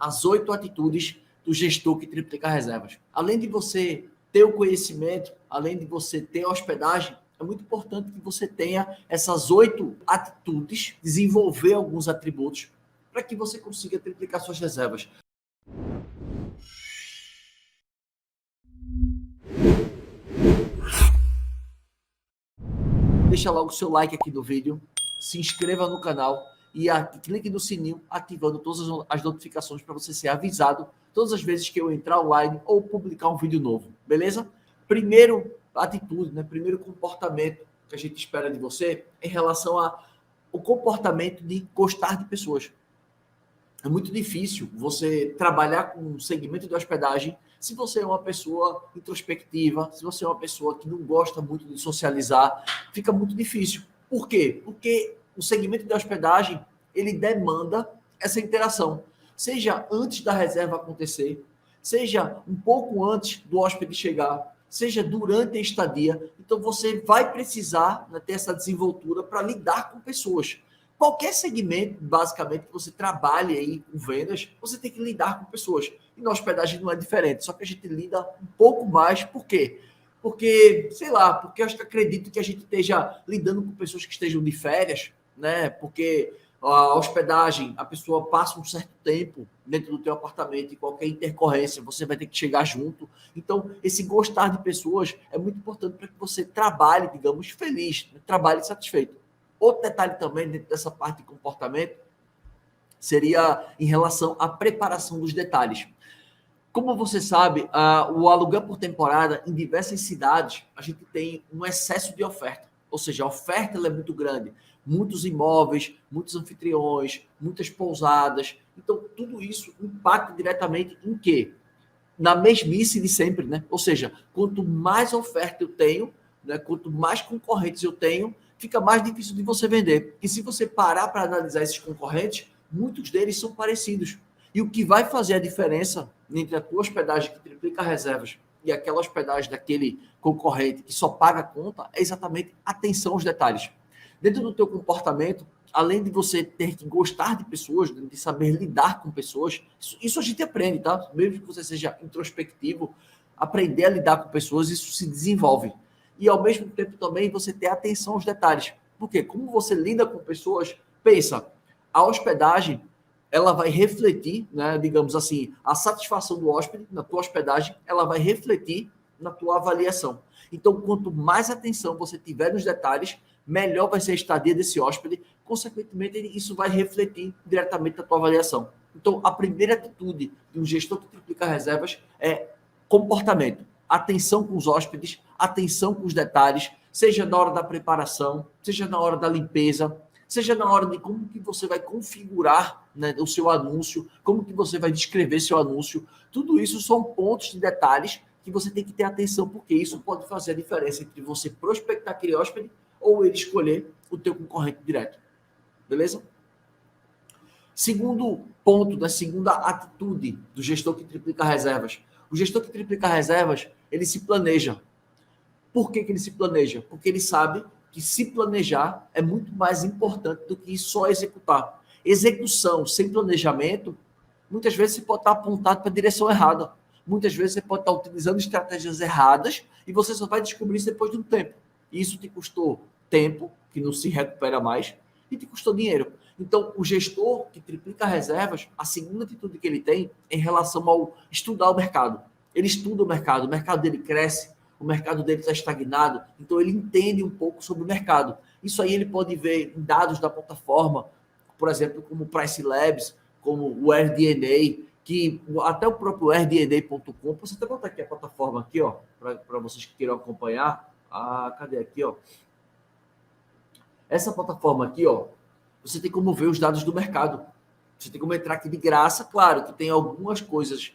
as 8 atitudes do gestor que triplica reservas. Além de você ter o conhecimento, além de você ter a hospedagem, é muito importante que você tenha essas 8 atitudes, desenvolver alguns atributos para que você consiga triplicar suas reservas. Deixa logo o seu like aqui no vídeo, se inscreva no canal e clique no sininho ativando todas as notificações para você ser avisado todas as vezes que eu entrar online ou publicar um vídeo novo, beleza? Primeiro atitude, né? Primeiro comportamento que a gente espera de você em relação ao comportamento de gostar de pessoas. É muito difícil você trabalhar com um segmento de hospedagem se você é uma pessoa introspectiva, se você é uma pessoa que não gosta muito de socializar, fica muito difícil. Por quê? Porque o segmento de hospedagem, ele demanda essa interação. Seja antes da reserva acontecer, seja um pouco antes do hóspede chegar, seja durante a estadia. Então, você vai precisar, né, ter essa desenvoltura para lidar com pessoas. Qualquer segmento, basicamente, que você trabalhe aí com vendas, você tem que lidar com pessoas. E na hospedagem não é diferente, só que a gente lida um pouco mais. Por quê? Porque, sei lá, porque eu acredito que a gente esteja lidando com pessoas que estejam de férias, né? Porque a hospedagem, a pessoa passa um certo tempo dentro do teu apartamento e qualquer intercorrência, você vai ter que chegar junto. Então, esse gostar de pessoas é muito importante para que você trabalhe, digamos, feliz, né? Trabalhe satisfeito. Outro detalhe também dentro dessa parte de comportamento seria em relação à preparação dos detalhes. Como você sabe, o aluguel por temporada em diversas cidades, a gente tem um excesso de oferta. Ou seja, a oferta ela é muito grande. Muitos imóveis, muitos anfitriões, muitas pousadas. Então, tudo isso impacta diretamente em quê? Na mesmice de sempre, né? Ou seja, quanto mais oferta eu tenho, né, quanto mais concorrentes eu tenho, fica mais difícil de você vender. E se você parar para analisar esses concorrentes, muitos deles são parecidos. E o que vai fazer a diferença entre a tua hospedagem que triplica reservas e aquela hospedagem daquele concorrente que só paga a conta é exatamente atenção aos detalhes. Dentro do teu comportamento, além de você ter que gostar de pessoas, de saber lidar com pessoas, isso a gente aprende, tá? Mesmo que você seja introspectivo, aprender a lidar com pessoas, isso se desenvolve. E ao mesmo tempo também você ter atenção aos detalhes. Porque como você lida com pessoas, pensa, a hospedagem, ela vai refletir, né, digamos assim, a satisfação do hóspede na tua hospedagem, ela vai refletir na tua avaliação. Então, quanto mais atenção você tiver nos detalhes, melhor vai ser a estadia desse hóspede, consequentemente, isso vai refletir diretamente na tua avaliação. Então, a primeira atitude de um gestor que triplica reservas é comportamento. Atenção com os hóspedes, atenção com os detalhes, seja na hora da preparação, seja na hora da limpeza, seja na hora de como que você vai configurar, né, o seu anúncio, como que você vai descrever seu anúncio. Tudo isso são pontos de detalhes que você tem que ter atenção, porque isso pode fazer a diferença entre você prospectar aquele hóspede ou ele escolher o teu concorrente direto. Beleza? Segundo ponto, da segunda atitude do gestor que triplica reservas. O gestor que triplica reservas, ele se planeja. Por que ele se planeja? Porque ele sabe que se planejar é muito mais importante do que só executar. Execução sem planejamento, muitas vezes você pode estar apontado para a direção errada. Muitas vezes você pode estar utilizando estratégias erradas e você só vai descobrir isso depois de um tempo. E isso te custou tempo, que não se recupera mais, e te custou dinheiro. Então, o gestor que triplica reservas, a segunda atitude que ele tem é em relação ao estudar o mercado. Ele estuda o mercado dele cresce, o mercado dele está estagnado, então ele entende um pouco sobre o mercado. Isso aí ele pode ver em dados da plataforma, por exemplo, como o Price Labs, como o RDNA, que até o próprio RDNA.com, você até botar aqui a plataforma aqui, ó, para vocês que queiram acompanhar. Cadê aqui, ó? Essa plataforma aqui, ó, você tem como ver os dados do mercado. Você tem como entrar aqui de graça, claro, que tem algumas coisas,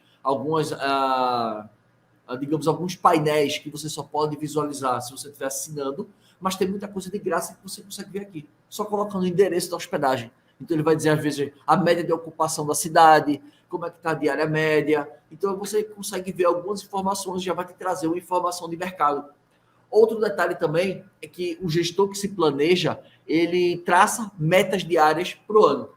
digamos, alguns painéis que você só pode visualizar se você estiver assinando, mas tem muita coisa de graça que você consegue ver aqui, só colocando o endereço da hospedagem. Então ele vai dizer, às vezes, a média de ocupação da cidade, como é que está a diária média. Então você consegue ver algumas informações, já vai te trazer uma informação de mercado. Outro detalhe também é que o gestor que se planeja, ele traça metas diárias para o ano.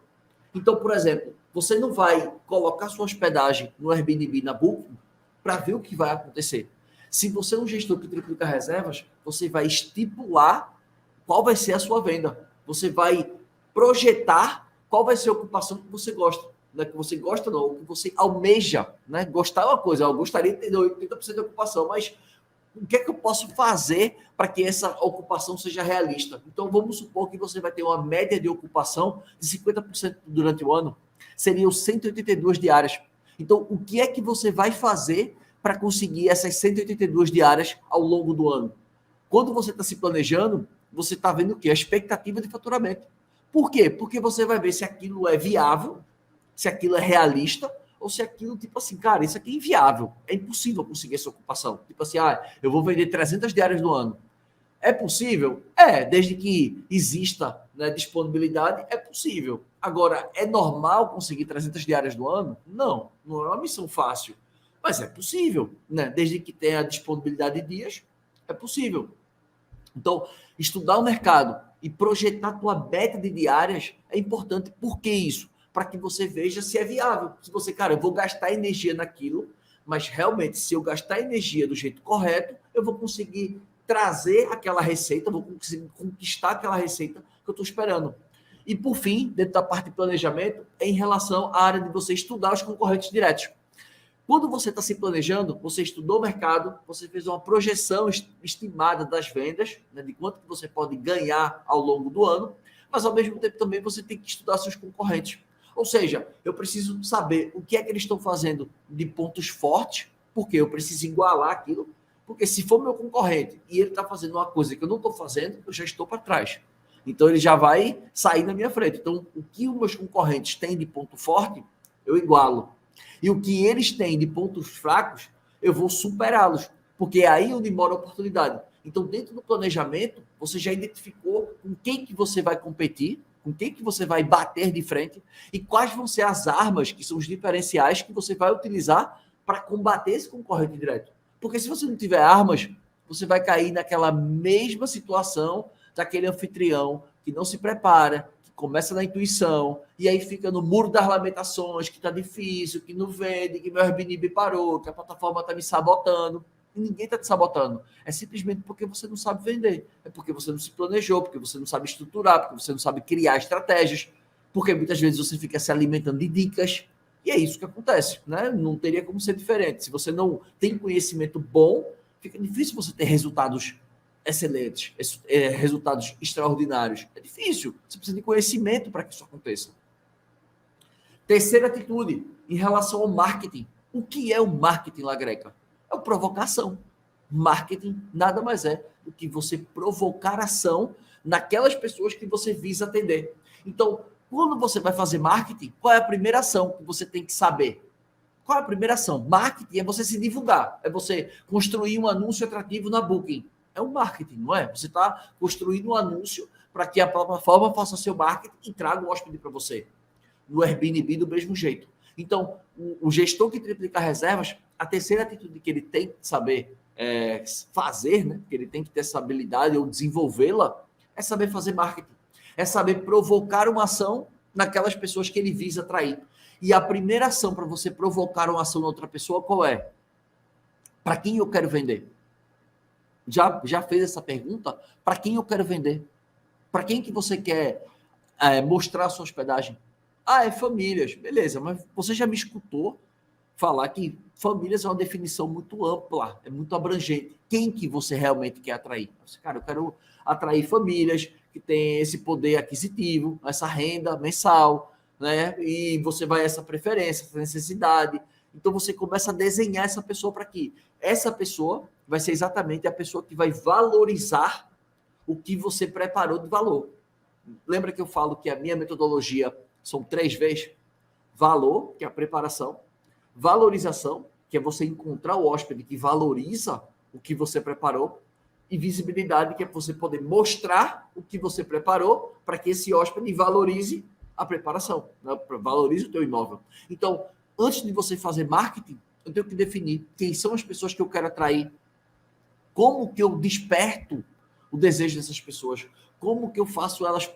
Então, por exemplo, Você não vai colocar sua hospedagem no Airbnb, na Booking, para ver o que vai acontecer. Se você é um gestor que triplica reservas, você vai estipular qual vai ser a sua venda. Você vai projetar qual vai ser a ocupação que você gosta. Não é que você gosta, não, o que você almeja. Né? Gostar é uma coisa, eu gostaria de ter 80% de ocupação, mas o que é que eu posso fazer para que essa ocupação seja realista? Então, vamos supor que você vai ter uma média de ocupação de 50% durante o ano. Seriam 182 diárias. Então, o que é que você vai fazer para conseguir essas 182 diárias ao longo do ano? Quando você está se planejando, você está vendo o quê? A expectativa de faturamento. Por quê? Porque você vai ver se aquilo é viável, se aquilo é realista, ou se aquilo, tipo assim, cara, isso aqui é inviável. É impossível conseguir essa ocupação. Tipo assim, eu vou vender 300 diárias no ano. É possível? É, desde que exista, né, disponibilidade, é possível. Agora, é normal conseguir 300 diárias no ano? Não, não é uma missão fácil. Mas é possível, né? Desde que tenha disponibilidade de dias, é possível. Então, estudar o mercado e projetar tua beta de diárias é importante. Por que isso? Para que você veja se é viável. Se você, cara, eu vou gastar energia naquilo, mas realmente, se eu gastar energia do jeito correto, eu vou conseguir trazer aquela receita, vou conseguir conquistar aquela receita que eu estou esperando. E, por fim, dentro da parte de planejamento, é em relação à área de você estudar os concorrentes diretos. Quando você está se planejando, você estudou o mercado, você fez uma projeção estimada das vendas, né, de quanto que você pode ganhar ao longo do ano, mas ao mesmo tempo também você tem que estudar seus concorrentes. Ou seja, eu preciso saber o que é que eles estão fazendo de pontos fortes, porque eu preciso igualar aquilo, porque se for meu concorrente e ele está fazendo uma coisa que eu não estou fazendo, eu já estou para trás. Então ele já vai sair na minha frente. Então, o que os meus concorrentes têm de ponto forte, eu igualo. E o que eles têm de pontos fracos, eu vou superá-los, porque é aí onde mora a oportunidade. Então, dentro do planejamento, você já identificou com quem que você vai competir, com quem que você vai bater de frente e quais vão ser as armas, que são os diferenciais que você vai utilizar para combater esse concorrente direto. Porque se você não tiver armas, você vai cair naquela mesma situação daquele anfitrião que não se prepara, começa na intuição, e aí fica no muro das lamentações, que tá difícil, que não vende, que meu Airbnb parou, que a plataforma tá me sabotando. E ninguém tá te sabotando. É simplesmente porque você não sabe vender. É porque você não se planejou, porque você não sabe estruturar, porque você não sabe criar estratégias, porque muitas vezes você fica se alimentando de dicas. E é isso que acontece, né? Não teria como ser diferente. Se você não tem conhecimento bom, fica difícil você ter resultados excelentes, resultados extraordinários. É difícil. Você precisa de conhecimento para que isso aconteça. Terceira atitude, em relação ao marketing. O que é o marketing, La Greca? É a provocação. Marketing nada mais é do que você provocar ação naquelas pessoas que você visa atender. Então, quando você vai fazer marketing, qual é a primeira ação que você tem que saber? Qual é a primeira ação? Marketing é você se divulgar, é você construir um anúncio atrativo na Booking. É um marketing, não é? Você está construindo um anúncio para que a plataforma faça seu marketing e traga o hóspede para você. No Airbnb, do mesmo jeito. Então, o gestor que triplica reservas, a terceira atitude que ele tem que saber fazer, né? Que ele tem que ter essa habilidade ou desenvolvê-la, é saber fazer marketing. É saber provocar uma ação naquelas pessoas que ele visa atrair. E a primeira ação para você provocar uma ação na outra pessoa, qual é? Para quem eu quero vender? Já fez essa pergunta? Para quem eu quero vender? Para quem que você quer mostrar a sua hospedagem? É famílias. Beleza, mas você já me escutou falar que famílias é uma definição muito ampla, é muito abrangente. Quem que você realmente quer atrair? Cara, eu quero atrair famílias que têm esse poder aquisitivo, essa renda mensal, né? E você vai essa preferência, essa necessidade. Então você começa a desenhar essa pessoa para quê? Essa pessoa vai ser exatamente a pessoa que vai valorizar o que você preparou de valor. Lembra que eu falo que a minha metodologia são 3 Vs? Valor, que é a preparação. Valorização, que é você encontrar o hóspede que valoriza o que você preparou. E visibilidade, que é você poder mostrar o que você preparou para que esse hóspede valorize a preparação, né? Valorize o teu imóvel. Então, antes de você fazer marketing, eu tenho que definir quem são as pessoas que eu quero atrair, como que eu desperto o desejo dessas pessoas, como que eu faço elas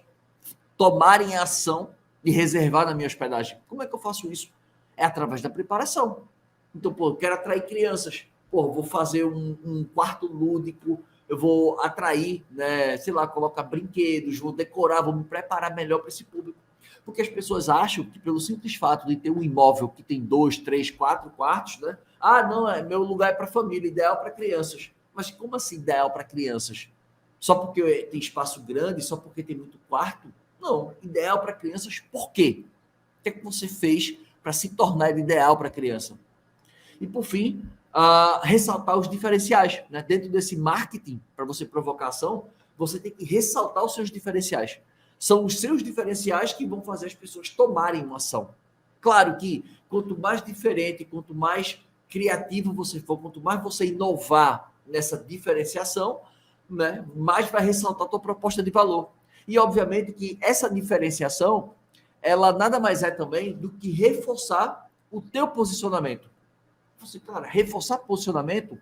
tomarem a ação, de reservar na minha hospedagem. Como é que eu faço isso? É através da preparação. Então, pô, eu quero atrair crianças. Pô, vou fazer um quarto lúdico, eu vou atrair, né, sei lá, colocar brinquedos, vou decorar, vou me preparar melhor para esse público. Porque as pessoas acham que pelo simples fato de ter um imóvel que tem 2, 3, 4 quartos, né? Ah, não, meu lugar é para família, ideal para crianças. Mas como assim ideal para crianças? Só porque tem espaço grande, só porque tem muito quarto? Não, ideal para crianças por quê? O que é que você fez para se tornar ideal para a criança? E, por fim, ressaltar os diferenciais. Né? Dentro desse marketing, para você provocar ação, você tem que ressaltar os seus diferenciais. São os seus diferenciais que vão fazer as pessoas tomarem uma ação. Claro que quanto mais diferente, quanto mais criativo você for, quanto mais você inovar nessa diferenciação, né, mais vai ressaltar a tua proposta de valor. E, obviamente, que essa diferenciação, ela nada mais é também do que reforçar o teu posicionamento. Você, cara, reforçar posicionamento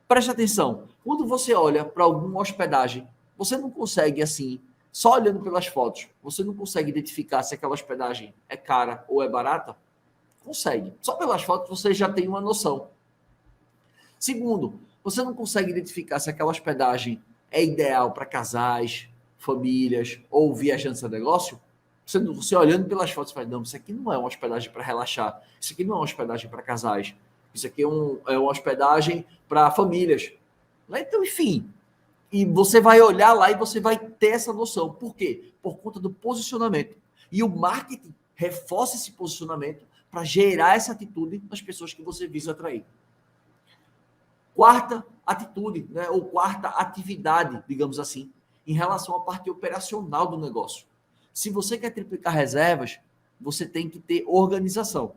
preste atenção. Quando você olha para alguma hospedagem, você não consegue, assim, só olhando pelas fotos, você não consegue identificar se aquela hospedagem é cara ou é barata? Consegue. Só pelas fotos você já tem uma noção. Segundo, você não consegue identificar se aquela hospedagem é ideal para casais, famílias ou viajantes a negócio? Você olhando pelas fotos, você fala, não, isso aqui não é uma hospedagem para relaxar, isso aqui não é uma hospedagem para casais, isso aqui é uma hospedagem para famílias. Então, enfim, e você vai olhar lá e você vai ter essa noção. Por quê? Por conta do posicionamento. E o marketing reforça esse posicionamento para gerar essa atitude nas pessoas que você visa atrair. Quarta atitude, né, ou quarta atividade, digamos assim, em relação à parte operacional do negócio. Se você quer triplicar reservas, você tem que ter organização.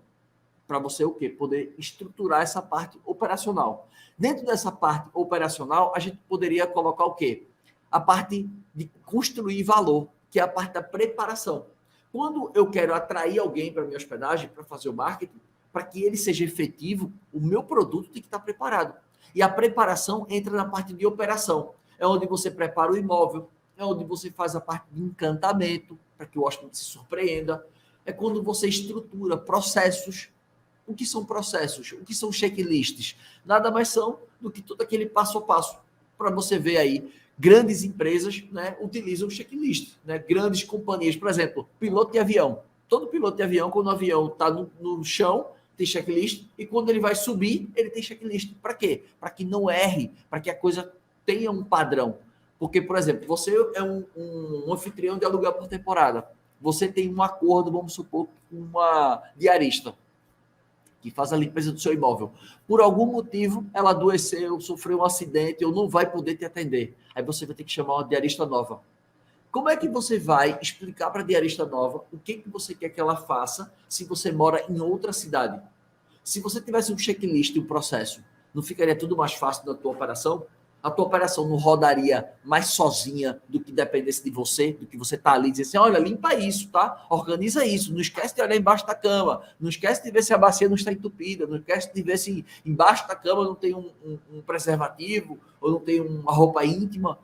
Para você o quê? Poder estruturar essa parte operacional. Dentro dessa parte operacional, a gente poderia colocar o quê? A parte de construir valor, que é a parte da preparação. Quando eu quero atrair alguém para minha hospedagem, para fazer o marketing, para que ele seja efetivo, o meu produto tem que estar preparado. E a preparação entra na parte de operação. É onde você prepara o imóvel, é onde você faz a parte de encantamento, para que o hóspede se surpreenda. É quando você estrutura processos. O que são processos? O que são checklists? Nada mais são do que todo aquele passo a passo. Para você ver aí, grandes empresas, né, utilizam checklist. Né? Grandes companhias, por exemplo, piloto de avião. Todo piloto de avião, quando o avião está no chão, tem checklist, e quando ele vai subir, ele tem checklist. Para quê? Para que não erre, para que a coisa tenha um padrão. Porque, por exemplo, você é um anfitrião de aluguel por temporada. Você tem um acordo, vamos supor, com uma diarista que faz a limpeza do seu imóvel. Por algum motivo, ela adoeceu, sofreu um acidente, ou não vai poder te atender. Aí você vai ter que chamar uma diarista nova. Como é que você vai explicar para a diarista nova o que você quer que ela faça se você mora em outra cidade? Se você tivesse um checklist e um processo, não ficaria tudo mais fácil na tua operação? A tua operação não rodaria mais sozinha do que dependesse de você, do que você tá ali e dizer assim, olha, limpa isso, tá? Organiza isso, não esquece de olhar embaixo da cama, não esquece de ver se a bacia não está entupida, não esquece de ver se embaixo da cama não tem um preservativo, ou não tem uma roupa íntima.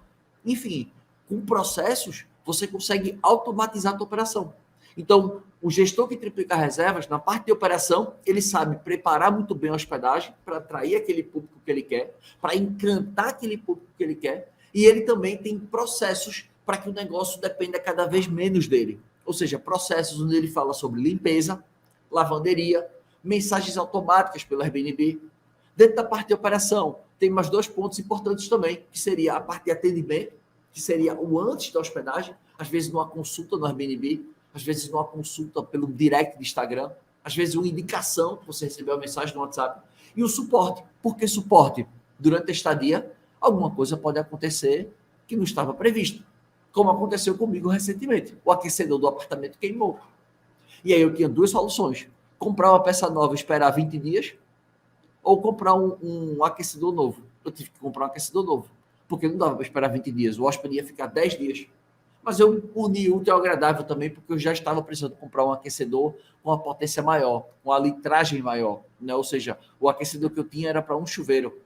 Enfim, com processos, você consegue automatizar a tua operação. Então, o gestor que triplica reservas, na parte de operação, ele sabe preparar muito bem a hospedagem para atrair aquele público que ele quer, para encantar aquele público que ele quer, e ele também tem processos para que o negócio dependa cada vez menos dele. Ou seja, processos onde ele fala sobre limpeza, lavanderia, mensagens automáticas pelo Airbnb. Dentro da parte de operação, tem mais 2 pontos importantes também, que seria a parte de atendimento, que seria o antes da hospedagem, às vezes numa consulta no Airbnb, às vezes numa consulta pelo direct do Instagram, às vezes uma indicação que você recebeu uma mensagem no WhatsApp, e o suporte. Por que suporte? Durante a estadia, alguma coisa pode acontecer que não estava previsto, como aconteceu comigo recentemente. O aquecedor do apartamento queimou. E aí eu tinha 2 soluções. Comprar uma peça nova e esperar 20 dias, ou comprar um aquecedor novo. Eu tive que comprar um aquecedor novo, porque não dava para esperar 20 dias. O hóspede ia ficar 10 dias. Mas eu uni útil ao agradável também, porque eu já estava precisando comprar um aquecedor com uma potência maior, com uma litragem maior. Né? Ou seja, o aquecedor que eu tinha era para um chuveiro.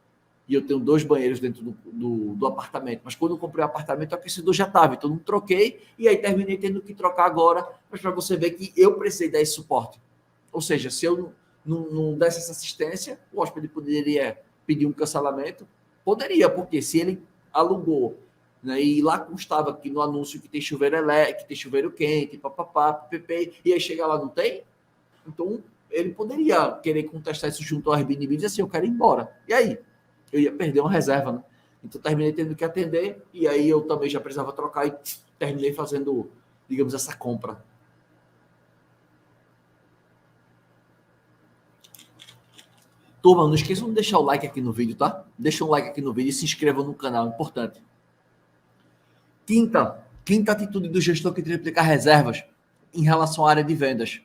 e eu tenho 2 banheiros dentro do apartamento. Mas quando eu comprei o apartamento, o aquecedor já estava, então não troquei, e aí terminei tendo que trocar agora, mas para você ver que eu precisei dar esse suporte. Ou seja, se eu não desse essa assistência, o hóspede poderia pedir um cancelamento? Poderia, porque se ele alugou, né, e lá constava que no anúncio que tem chuveiro elétrico, que tem chuveiro quente, papapá, pp, e aí chega lá não tem, então ele poderia querer contestar isso junto ao Airbnb e dizer assim, eu quero ir embora. E aí? Eu ia perder uma reserva, né? Então terminei tendo que atender, e aí eu também já precisava trocar e terminei fazendo, digamos, essa compra. Turma, não esqueçam de deixar o like aqui no vídeo, tá? Deixa um like aqui no vídeo e se inscrevam no canal, importante. Quinta atitude do gestor que triplica reservas em relação à área de vendas.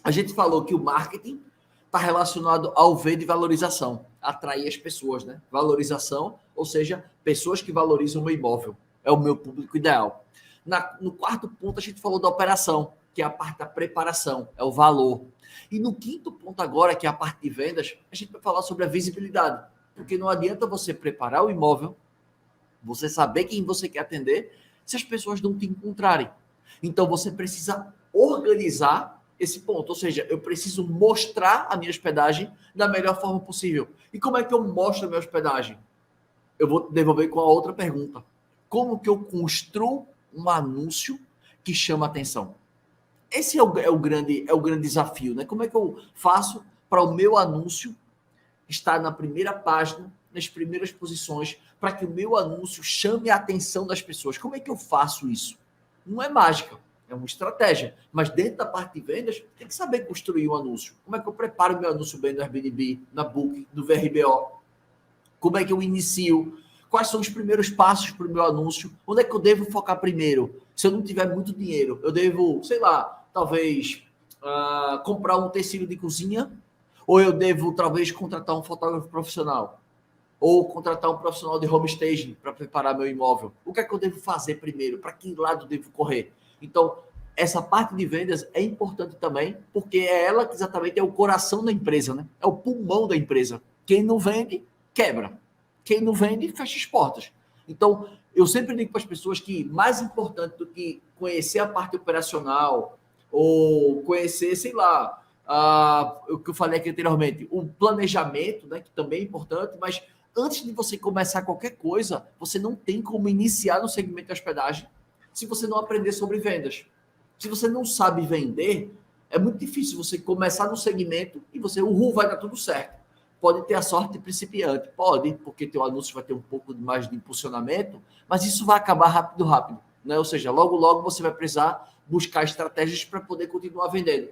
A gente falou que o marketing está relacionado ao V de valorização, atrair as pessoas, né? Valorização, ou seja, pessoas que valorizam o meu imóvel. É o meu público ideal. No quarto ponto, a gente falou da operação, que é a parte da preparação, é o valor. E no quinto ponto agora, que é a parte de vendas, a gente vai falar sobre a visibilidade. Porque não adianta você preparar o imóvel, você saber quem você quer atender, se as pessoas não te encontrarem. Então, você precisa organizar esse ponto. Ou seja, eu preciso mostrar a minha hospedagem da melhor forma possível. E como é que eu mostro a minha hospedagem? Eu vou devolver com a outra pergunta. Como que eu construo um anúncio que chama atenção? Esse é o grande desafio, né? Como é que eu faço para o meu anúncio estar na primeira página, nas primeiras posições, para que o meu anúncio chame a atenção das pessoas? Como é que eu faço isso? Não é mágica, é uma estratégia. Mas dentro da parte de vendas, tem que saber construir um anúncio. Como é que eu preparo o meu anúncio bem no Airbnb, na Booking, no VRBO? Como é que eu inicio? Quais são os primeiros passos para o meu anúncio? Onde é que eu devo focar primeiro? Se eu não tiver muito dinheiro, eu devo, sei lá, talvez comprar um tecido de cozinha, ou eu devo talvez contratar um fotógrafo profissional, ou contratar um profissional de home staging para preparar meu imóvel. O que é que eu devo fazer primeiro? Para que lado eu devo correr? Então, essa parte de vendas é importante também, porque é ela que exatamente é o coração da empresa, né? É o pulmão da empresa. Quem não vende, quebra. Quem não vende, fecha as portas. Então, eu sempre digo para as pessoas que mais importante do que conhecer a parte operacional ou conhecer, sei lá, o que eu falei aqui anteriormente, o planejamento, né, que também é importante, mas antes de você começar qualquer coisa, você não tem como iniciar no segmento de hospedagem se você não aprender sobre vendas. Se você não sabe vender, é muito difícil você começar no segmento e você, vai dar tudo certo. Pode ter a sorte de principiante, pode, porque teu anúncio vai ter um pouco mais de impulsionamento, mas isso vai acabar rápido, né? Ou seja, logo você vai precisar buscar estratégias para poder continuar vendendo.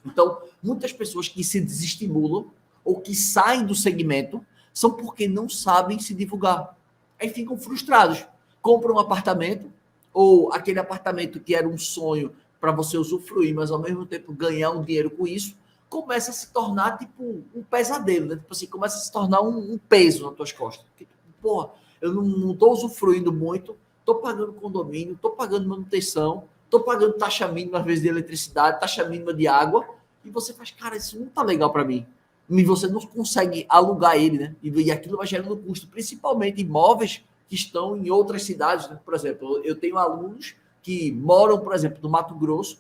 Então, muitas pessoas que se desestimulam ou que saem do segmento são porque não sabem se divulgar. Aí ficam frustrados. Compram um apartamento, ou aquele apartamento que era um sonho para você usufruir, mas ao mesmo tempo ganhar um dinheiro com isso, começa a se tornar tipo um pesadelo, né? Tipo assim, começa a se tornar um peso nas tuas costas. Porque, porra, eu não estou usufruindo muito, estou pagando condomínio, estou pagando manutenção, estou pagando taxa mínima, às vezes, de eletricidade, taxa mínima de água, e você faz, cara, isso não está legal para mim. E você não consegue alugar ele, né? E aquilo vai gerando custo, principalmente imóveis que estão em outras cidades, né? Por exemplo, eu tenho alunos que moram, por exemplo, no Mato Grosso,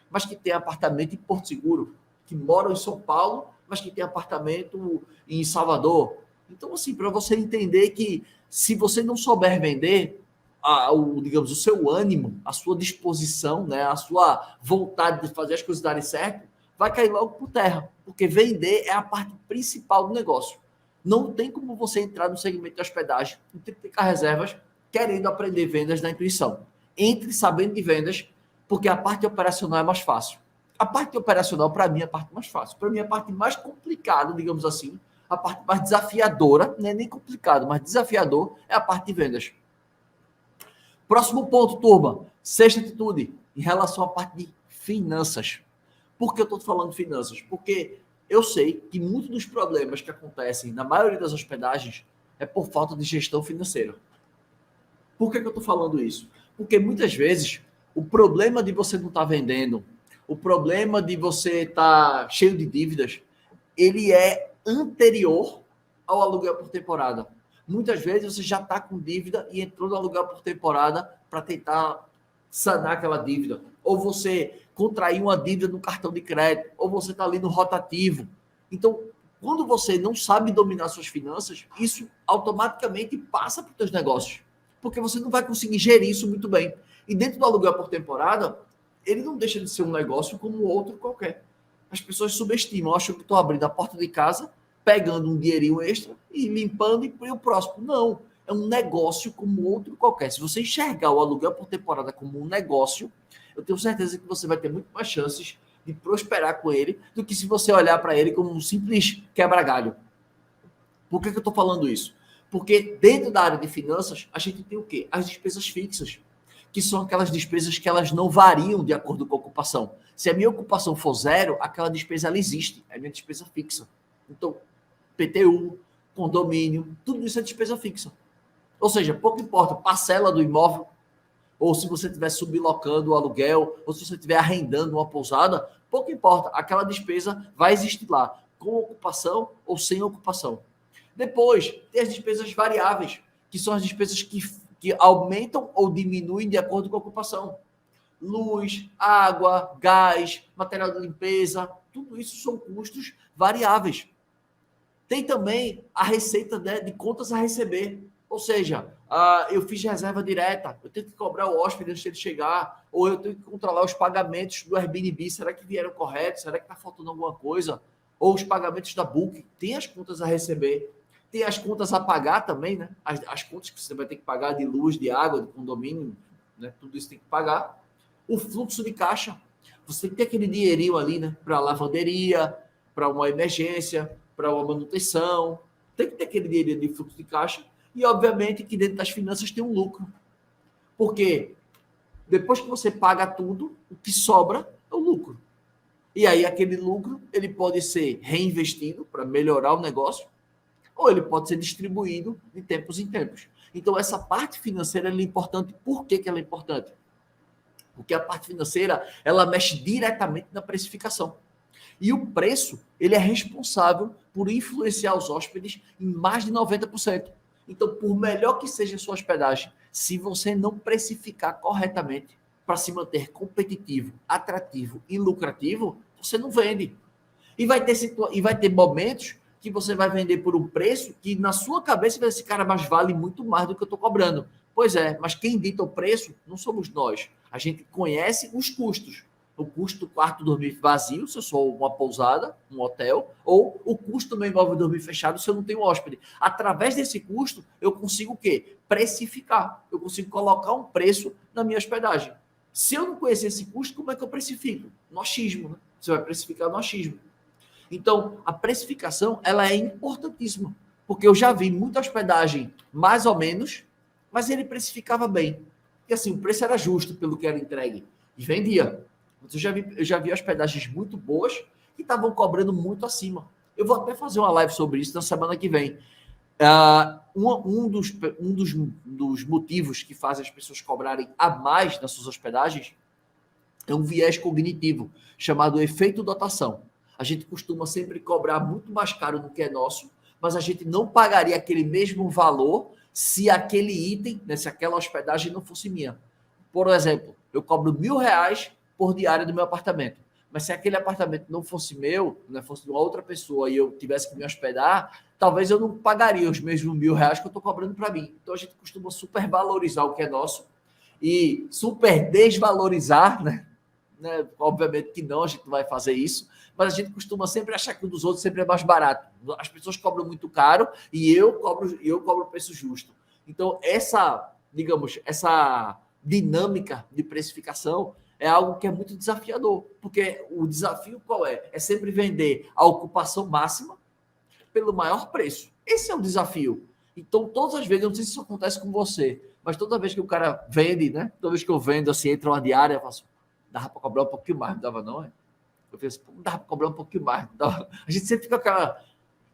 mas que têm apartamento em Porto Seguro, que moram em São Paulo, mas que têm apartamento em Salvador. Então, assim, para você entender que se você não souber vender, digamos, o seu ânimo, a sua disposição, né, a sua vontade de fazer as coisas darem certo, vai cair logo por terra, porque vender é a parte principal do negócio. Não tem como você entrar no segmento de hospedagem e triplicar reservas querendo aprender vendas na intuição. Entre sabendo de vendas, porque a parte operacional é mais fácil. A parte operacional, para mim, é a parte mais fácil. Para mim, a parte mais complicada, digamos assim, a parte mais desafiadora, não é nem complicado, mas desafiador, é a parte de vendas. Próximo ponto, turma. Sexta atitude, em relação à parte de finanças. Por que eu estou falando de finanças? Porque eu sei que muitos dos problemas que acontecem na maioria das hospedagens é por falta de gestão financeira. Por que eu estou falando isso? Porque muitas vezes o problema de você não estar vendendo, o problema de você estar cheio de dívidas, ele é anterior ao aluguel por temporada. Muitas vezes você já está com dívida e entrou no aluguel por temporada para tentar sanar aquela dívida. Ou você contraiu uma dívida no cartão de crédito, ou você está ali no rotativo. Então, quando você não sabe dominar suas finanças, isso automaticamente passa para os seus negócios. Porque você não vai conseguir gerir isso muito bem. E dentro do aluguel por temporada, ele não deixa de ser um negócio como outro qualquer. As pessoas subestimam, acham que estou abrindo a porta de casa, pegando um dinheirinho extra e limpando e o próximo. Não, é um negócio como outro qualquer. Se você enxergar o aluguel por temporada como um negócio, eu tenho certeza que você vai ter muito mais chances de prosperar com ele do que se você olhar para ele como um simples quebra-galho. Por que eu estou falando isso? Porque dentro da área de finanças, a gente tem o quê? As despesas fixas, que são aquelas despesas que elas não variam de acordo com a ocupação. Se a minha ocupação for zero, aquela despesa ela existe, é a minha despesa fixa. Então, PTU, condomínio, tudo isso é despesa fixa. Ou seja, pouco importa parcela do imóvel, ou se você estiver sublocando o aluguel, ou se você estiver arrendando uma pousada, pouco importa, aquela despesa vai existir lá, com ocupação ou sem ocupação. Depois, tem as despesas variáveis, que são as despesas que aumentam ou diminuem de acordo com a ocupação. Luz, água, gás, material de limpeza, tudo isso são custos variáveis. Tem também a receita de contas a receber. Ou seja, eu fiz reserva direta, eu tenho que cobrar o hóspede antes de ele chegar, ou eu tenho que controlar os pagamentos do Airbnb, será que vieram corretos? Será que está faltando alguma coisa? Ou os pagamentos da Booking, tem as contas a receber, tem as contas a pagar também, né? As contas que você vai ter que pagar de luz, de água, de condomínio, né? Tudo isso tem que pagar. O fluxo de caixa, você tem que ter aquele dinheirinho ali, né? Para a lavanderia, para uma emergência, para uma manutenção, tem que ter aquele dinheirinho de fluxo de caixa. E, obviamente, que dentro das finanças tem um lucro. Porque depois que você paga tudo, o que sobra é o lucro. E aí, aquele lucro, ele pode ser reinvestido para melhorar o negócio, ou ele pode ser distribuído de tempos em tempos. Então, essa parte financeira é importante. Por que ela é importante? Porque a parte financeira, ela mexe diretamente na precificação. E o preço, ele é responsável por influenciar os hóspedes em mais de 90%. Então, por melhor que seja a sua hospedagem, se você não precificar corretamente para se manter competitivo, atrativo e lucrativo, você não vende. E vai ter momentos que você vai vender por um preço que na sua cabeça vai ser, cara, mas vale muito mais do que eu estou cobrando. Pois é, mas quem dita o preço não somos nós. A gente conhece os custos. O custo do quarto dormir vazio, se eu sou uma pousada, um hotel, ou o custo do meu imóvel dormir fechado, se eu não tenho hóspede. Através desse custo, eu consigo o quê? Precificar. Eu consigo colocar um preço na minha hospedagem. Se eu não conhecer esse custo, como é que eu precifico? No achismo, né? Você vai precificar no achismo. Então, a precificação, ela é importantíssima, porque eu já vi muita hospedagem mais ou menos, mas ele precificava bem. E assim, o preço era justo pelo que era entregue. E vendia. Mas eu já vi hospedagens muito boas que estavam cobrando muito acima. Eu vou até fazer uma live sobre isso na semana que vem. Um dos motivos que fazem as pessoas cobrarem a mais nas suas hospedagens é um viés cognitivo, chamado efeito dotação. A gente costuma sempre cobrar muito mais caro do que é nosso, mas a gente não pagaria aquele mesmo valor se aquele item, né, se aquela hospedagem não fosse minha. Por exemplo, eu cobro R$1.000 por diária do meu apartamento. Mas se aquele apartamento não fosse meu, né, fosse de uma outra pessoa e eu tivesse que me hospedar, talvez eu não pagaria os mesmos R$1.000 que eu estou cobrando para mim. Então a gente costuma supervalorizar o que é nosso e super desvalorizar, né? Obviamente que não, a gente não vai fazer isso, mas a gente costuma sempre achar que o dos outros sempre é mais barato. As pessoas cobram muito caro e eu cobro o preço justo. Então essa dinâmica de precificação é algo que é muito desafiador, porque o desafio qual é? É sempre vender a ocupação máxima pelo maior preço. Esse é o desafio. Então, todas as vezes, eu não sei se isso acontece com você, mas toda vez que o cara vende, né? Toda vez que eu vendo, assim, entra uma diária, eu faço, dava para cobrar um pouquinho mais, não dava não, é? Eu falei assim, dava para cobrar um pouquinho mais. Dava. A gente sempre fica com aquela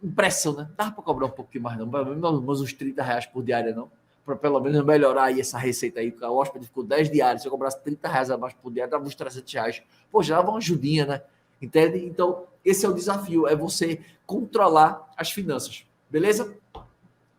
impressão, né? Dava para cobrar um pouquinho mais, não, mas uns R$30 por diária, não? Para pelo menos melhorar aí essa receita aí. O hóspede ficou 10 diários, se eu cobrasse R$30 a mais por diário, dava uns R$300. Pô, já dava uma ajudinha, né? Entende? Então, esse é o desafio, é você controlar as finanças. Beleza?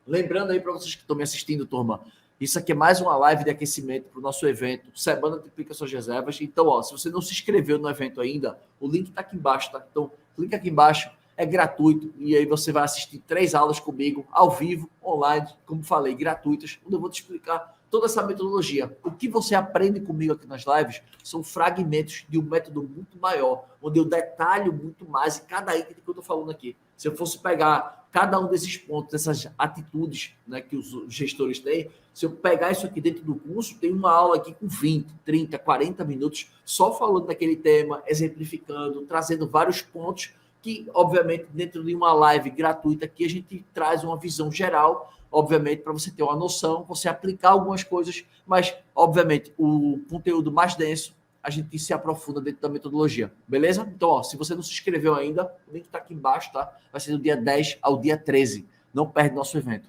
Lembrando aí para vocês que estão me assistindo, turma, isso aqui é mais uma live de aquecimento para o nosso evento, Semana Triplica Suas Reservas. Então, ó, se você não se inscreveu no evento ainda, o link está aqui embaixo, tá? Então, clica aqui embaixo, é gratuito, e aí você vai assistir 3 aulas comigo, ao vivo, online, como falei, gratuitas, onde eu vou te explicar toda essa metodologia. O que você aprende comigo aqui nas lives são fragmentos de um método muito maior, onde eu detalho muito mais em cada item que eu estou falando aqui. Se eu fosse pegar cada um desses pontos, dessas atitudes, né, que os gestores têm, se eu pegar isso aqui dentro do curso, tem uma aula aqui com 20, 30, 40 minutos, só falando daquele tema, exemplificando, trazendo vários pontos que, obviamente, dentro de uma live gratuita aqui, a gente traz uma visão geral, obviamente, para você ter uma noção, você aplicar algumas coisas, mas, obviamente, o conteúdo mais denso, a gente se aprofunda dentro da metodologia, beleza? Então, ó, se você não se inscreveu ainda, o link está aqui embaixo, tá? Vai ser do dia 10 ao dia 13. Não perde nosso evento.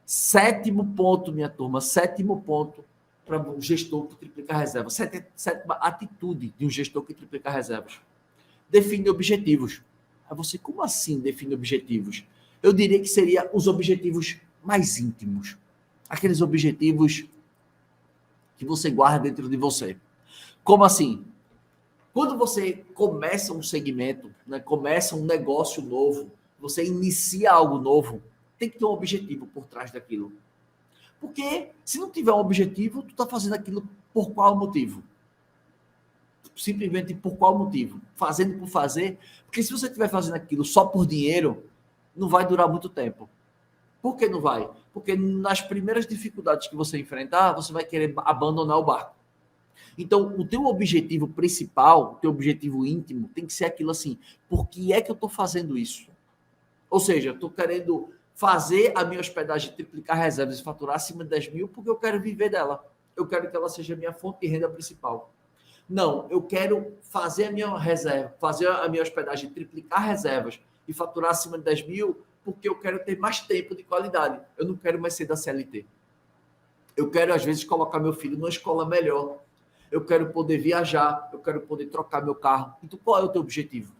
7º ponto, minha turma, 7º ponto para um gestor que triplica reservas. 7ª atitude de um gestor que triplica reservas. Define objetivos. Aí você, como assim define objetivos? Eu diria que seria os objetivos mais íntimos. Aqueles objetivos que você guarda dentro de você. Como assim? Quando você começa um segmento, né, começa um negócio novo, você inicia algo novo, tem que ter um objetivo por trás daquilo. Porque se não tiver um objetivo, tu está fazendo aquilo por qual motivo? Simplesmente por qual motivo? Fazendo por fazer? Porque se você estiver fazendo aquilo só por dinheiro, não vai durar muito tempo. Por que não vai? Porque nas primeiras dificuldades que você enfrentar, você vai querer abandonar o barco. Então, o teu objetivo principal, o teu objetivo íntimo, tem que ser aquilo assim, por que é que eu estou fazendo isso? Ou seja, eu estou querendo fazer a minha hospedagem triplicar reservas e faturar acima de 10 mil porque eu quero viver dela. Eu quero que ela seja a minha fonte de renda principal. Não, eu quero fazer a minha reserva, fazer a minha hospedagem triplicar reservas e faturar acima de 10 mil porque eu quero ter mais tempo de qualidade. Eu não quero mais ser da CLT. Eu quero, às vezes, colocar meu filho numa escola melhor. Eu quero poder viajar, eu quero poder trocar meu carro. Então, qual é o teu objetivo?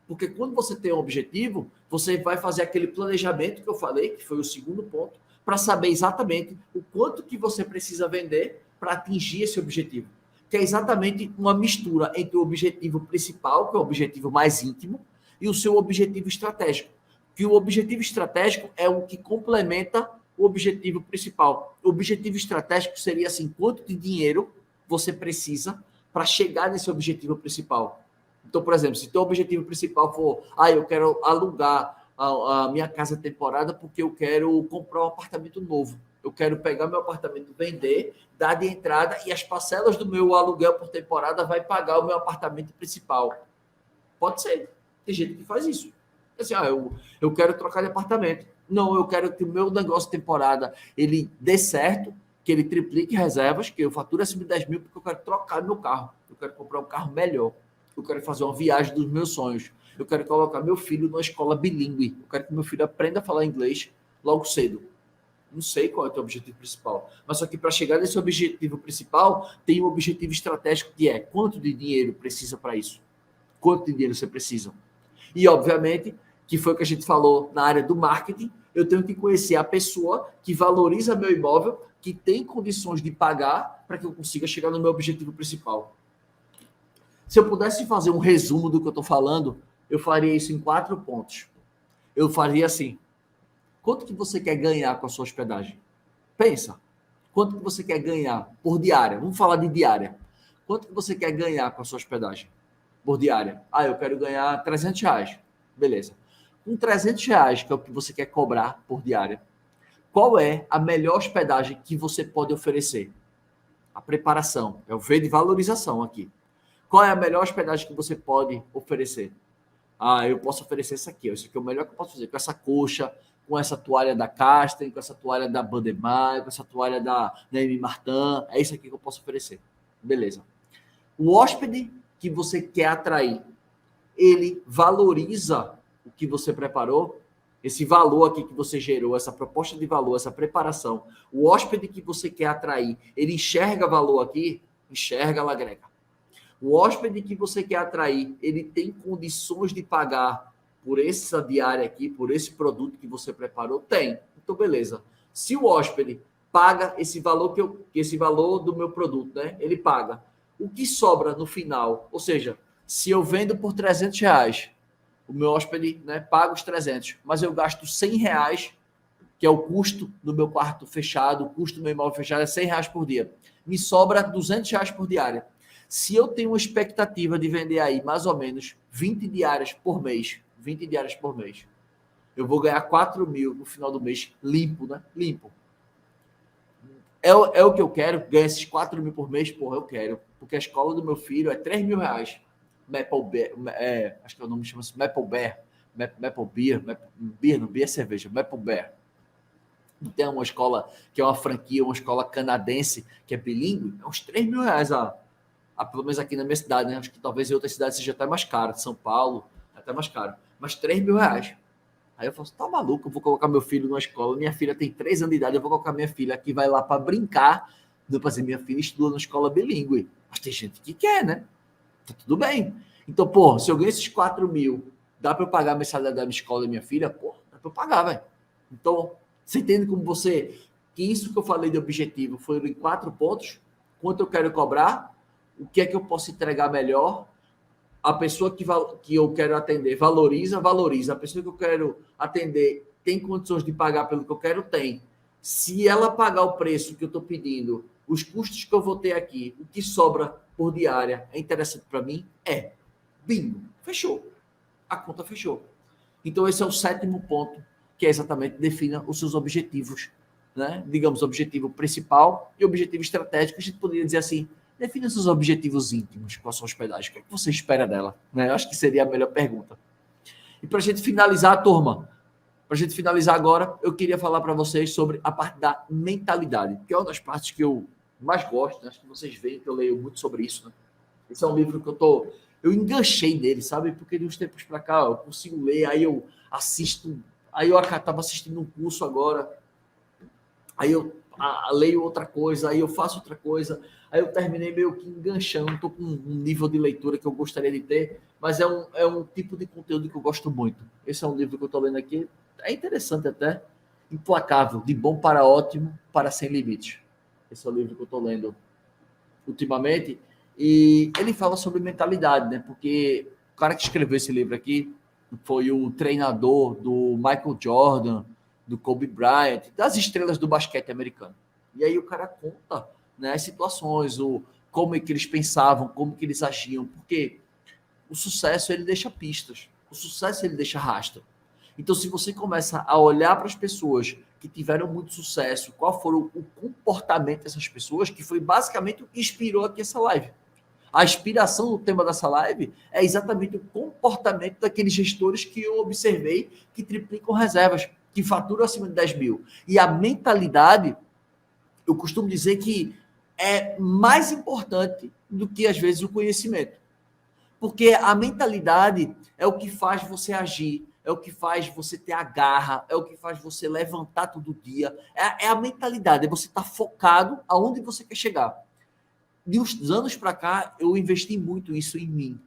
Porque quando você tem um objetivo, você vai fazer aquele planejamento que eu falei, que foi o 2º ponto, para saber exatamente o quanto que você precisa vender para atingir esse objetivo. Que é exatamente uma mistura entre o objetivo principal, que é o objetivo mais íntimo, e o seu objetivo estratégico. Que o objetivo estratégico é o que complementa o objetivo principal. O objetivo estratégico seria assim, quanto de dinheiro você precisa para chegar nesse objetivo principal. Então, por exemplo, se teu objetivo principal for, eu quero alugar a minha casa temporada porque eu quero comprar um apartamento novo. Eu quero pegar meu apartamento, vender, dar de entrada e as parcelas do meu aluguel por temporada vai pagar o meu apartamento principal. Pode ser. Tem gente que faz isso. Assim, eu quero trocar de apartamento. Não, eu quero que o meu negócio de temporada ele dê certo, que ele triplique reservas, que eu fature acima de 10 mil, porque eu quero trocar meu carro. Eu quero comprar um carro melhor. Eu quero fazer uma viagem dos meus sonhos. Eu quero colocar meu filho numa escola bilíngue. Eu quero que meu filho aprenda a falar inglês logo cedo. Não sei qual é o teu objetivo principal. Mas só que para chegar nesse objetivo principal, tem um objetivo estratégico que é quanto de dinheiro precisa para isso? Quanto de dinheiro você precisa? E, obviamente, que foi o que a gente falou na área do marketing, eu tenho que conhecer a pessoa que valoriza meu imóvel, que tem condições de pagar para que eu consiga chegar no meu objetivo principal. Se eu pudesse fazer um resumo do que eu estou falando, eu faria isso em 4 pontos. Eu faria assim, quanto que você quer ganhar com a sua hospedagem? Pensa, quanto que você quer ganhar por diária? Vamos falar de diária. Quanto que você quer ganhar com a sua hospedagem por diária? Eu quero ganhar R$300. Beleza. Com R$300, que é o que você quer cobrar por diária, qual é a melhor hospedagem que você pode oferecer? A preparação. É o V de valorização aqui. Qual é a melhor hospedagem que você pode oferecer? Eu posso oferecer essa aqui. Isso aqui é o melhor que eu posso fazer. Com essa coxa, com essa toalha da Casten, com essa toalha da Bandemar, com essa toalha da M. Martin. É isso aqui que eu posso oferecer. Beleza. O hóspede que você quer atrair, ele valoriza o que você preparou, esse valor aqui que você gerou, essa proposta de valor, essa preparação. O hóspede que você quer atrair, ele enxerga valor aqui? Enxerga, Lagrega. O hóspede que você quer atrair, ele tem condições de pagar por essa diária aqui, por esse produto que você preparou? Tem. Então, beleza. Se o hóspede paga esse valor esse valor do meu produto, né? Ele paga. O que sobra no final? Ou seja, se eu vendo por R$ 300, o meu hóspede, né, paga os 300, mas eu gasto R$ 100, que é o custo do meu quarto fechado, o custo do meu imóvel fechado é R$ 100 por dia. Me sobra R$ 200 por diária. Se eu tenho uma expectativa de vender aí mais ou menos 20 diárias por mês, 20 diárias por mês, eu vou ganhar 4 mil no final do mês, limpo, né? Limpo. É o que eu quero, ganhar esses 4 mil por mês, porra, eu quero. Porque a escola do meu filho é R$ 3 mil. Maple Bear, acho que o nome chama-se Maple Bear. Maple Beer, Beer, não, Beer é cerveja, Maple Bear. Tem uma escola que é uma franquia, uma escola canadense, que é bilíngue, é uns R$ 3 mil, pelo menos aqui na minha cidade, né? Acho que talvez em outras cidades seja até mais caro, de São Paulo, até mais caro. Mas R$ 3 mil. Aí eu falo assim, tá maluco, eu vou colocar meu filho numa escola, minha filha tem 3 anos de idade, eu vou colocar minha filha que vai lá para brincar, não para dizer, minha filha estuda numa escola bilíngue. Mas tem gente que quer, né? Tá tudo bem. Então, pô, se eu ganho esses 4 mil, dá para eu pagar a mensalidade da minha escola e minha filha? Pô, dá para eu pagar, velho. Então, você entende como que isso que eu falei de objetivo foi em 4 pontos? Quanto eu quero cobrar? O que é que eu posso entregar melhor? A pessoa que eu quero atender valoriza. A pessoa que eu quero atender tem condições de pagar pelo que eu quero? Tem. Se ela pagar o preço que eu estou pedindo, os custos que eu vou ter aqui, o que sobra por diária, é interessante para mim? É. Bingo. Fechou. A conta fechou. Então, esse é o 7º ponto, que é exatamente defina os seus objetivos, né? Digamos, objetivo principal e objetivo estratégico. A gente poderia dizer assim, defina seus objetivos íntimos com a sua hospedagem. O que é que você espera dela? Né? Eu acho que seria a melhor pergunta. E para a gente finalizar, turma, para a gente finalizar agora, eu queria falar para vocês sobre a parte da mentalidade, que é uma das partes que eu mais gosto, né? Acho que vocês veem que eu leio muito sobre isso. Né? Esse é um livro que eu enganchei nele, sabe? Porque de uns tempos para cá eu consigo ler, aí eu assisto, aí eu estava assistindo um curso agora, aí eu leio outra coisa, aí eu faço outra coisa, aí eu terminei meio que enganchando, estou com um nível de leitura que eu gostaria de ter, mas é um tipo de conteúdo que eu gosto muito. Esse é um livro que eu estou lendo aqui, é interessante até, Implacável, de bom para ótimo, para sem limites. Esse é o livro que eu estou lendo ultimamente, e ele fala sobre mentalidade, né? Porque o cara que escreveu esse livro aqui foi o treinador do Michael Jordan, do Kobe Bryant, das estrelas do basquete americano. E aí o cara conta, né, as situações, como é que eles pensavam, como que eles agiam, porque o sucesso ele deixa pistas, o sucesso ele deixa rastro. Então, se você começa a olhar para as pessoas que tiveram muito sucesso, qual foi o comportamento dessas pessoas, que foi basicamente o que inspirou aqui essa live. A inspiração do tema dessa live é exatamente o comportamento daqueles gestores que eu observei que triplicam reservas, que faturam acima de 10 mil. E a mentalidade, eu costumo dizer que é mais importante do que, às vezes, o conhecimento. Porque a mentalidade é o que faz você agir, é o que faz você ter a garra, é o que faz você levantar todo dia. É a mentalidade, é você estar focado aonde você quer chegar. De uns anos para cá, eu investi muito isso em mim.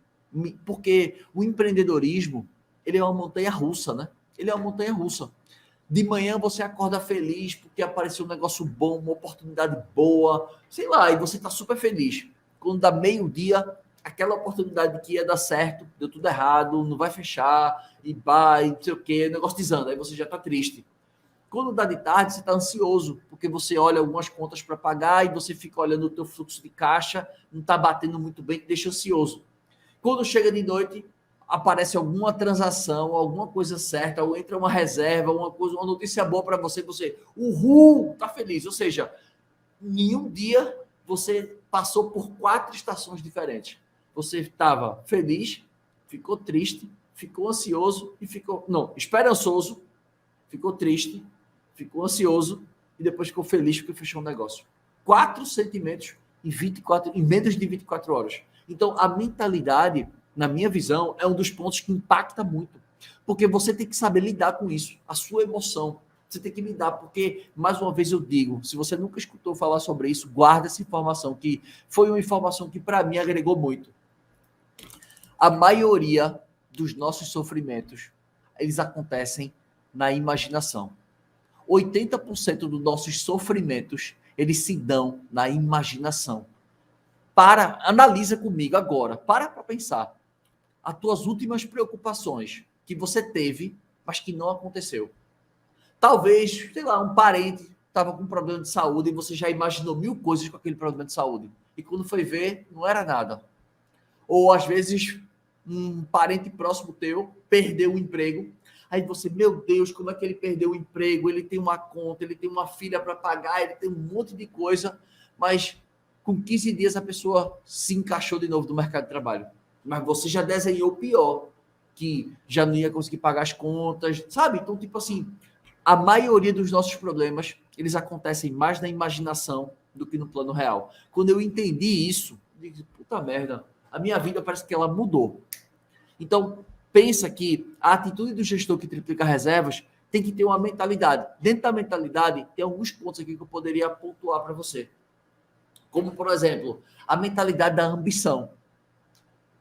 Porque o empreendedorismo, ele é uma montanha russa, né? Ele é uma montanha russa. De manhã você acorda feliz porque apareceu um negócio bom, uma oportunidade boa, sei lá, e você está super feliz. Quando dá meio-dia, aquela oportunidade que ia dar certo, deu tudo errado, não vai fechar, e vai, não sei o quê, o negócio desanda, aí você já está triste. Quando dá de tarde, você está ansioso, porque você olha algumas contas para pagar e você fica olhando o teu fluxo de caixa, não está batendo muito bem, te deixa ansioso. Quando chega de noite, aparece alguma transação, alguma coisa certa, ou entra uma reserva, uma notícia boa para você, uhul, está feliz. Ou seja, em um dia você passou por 4 estações diferentes. Você estava feliz, ficou triste, ficou ansioso e esperançoso, ficou triste, ficou ansioso e depois ficou feliz porque fechou um negócio. 4 sentimentos em menos de 24 horas. Então, a mentalidade, na minha visão, é um dos pontos que impacta muito. Porque você tem que saber lidar com isso, a sua emoção. Você tem que lidar, porque, mais uma vez eu digo, se você nunca escutou falar sobre isso, guarda essa informação, que foi uma informação que, para mim, agregou muito. A maioria dos nossos sofrimentos eles acontecem na imaginação. 80% dos nossos sofrimentos, eles se dão na imaginação. Analisa comigo agora, para pensar. As tuas últimas preocupações que você teve, mas que não aconteceu. Talvez, sei lá, um parente estava com um problema de saúde e você já imaginou 1000 coisas com aquele problema de saúde. E quando foi ver, não era nada. Ou, às vezes, um parente próximo teu perdeu o emprego. Aí você, meu Deus, como é que ele perdeu o emprego? Ele tem uma conta, ele tem uma filha para pagar, ele tem um monte de coisa. Mas com 15 dias a pessoa se encaixou de novo no mercado de trabalho. Mas você já desenhou o pior, que já não ia conseguir pagar as contas, sabe? Então, tipo assim, a maioria dos nossos problemas, eles acontecem mais na imaginação do que no plano real. Quando eu entendi isso, eu disse, puta merda, a minha vida parece que ela mudou. Então, pensa que a atitude do gestor que triplica reservas tem que ter uma mentalidade. Dentro da mentalidade, tem alguns pontos aqui que eu poderia pontuar para você. Como, por exemplo, a mentalidade da ambição.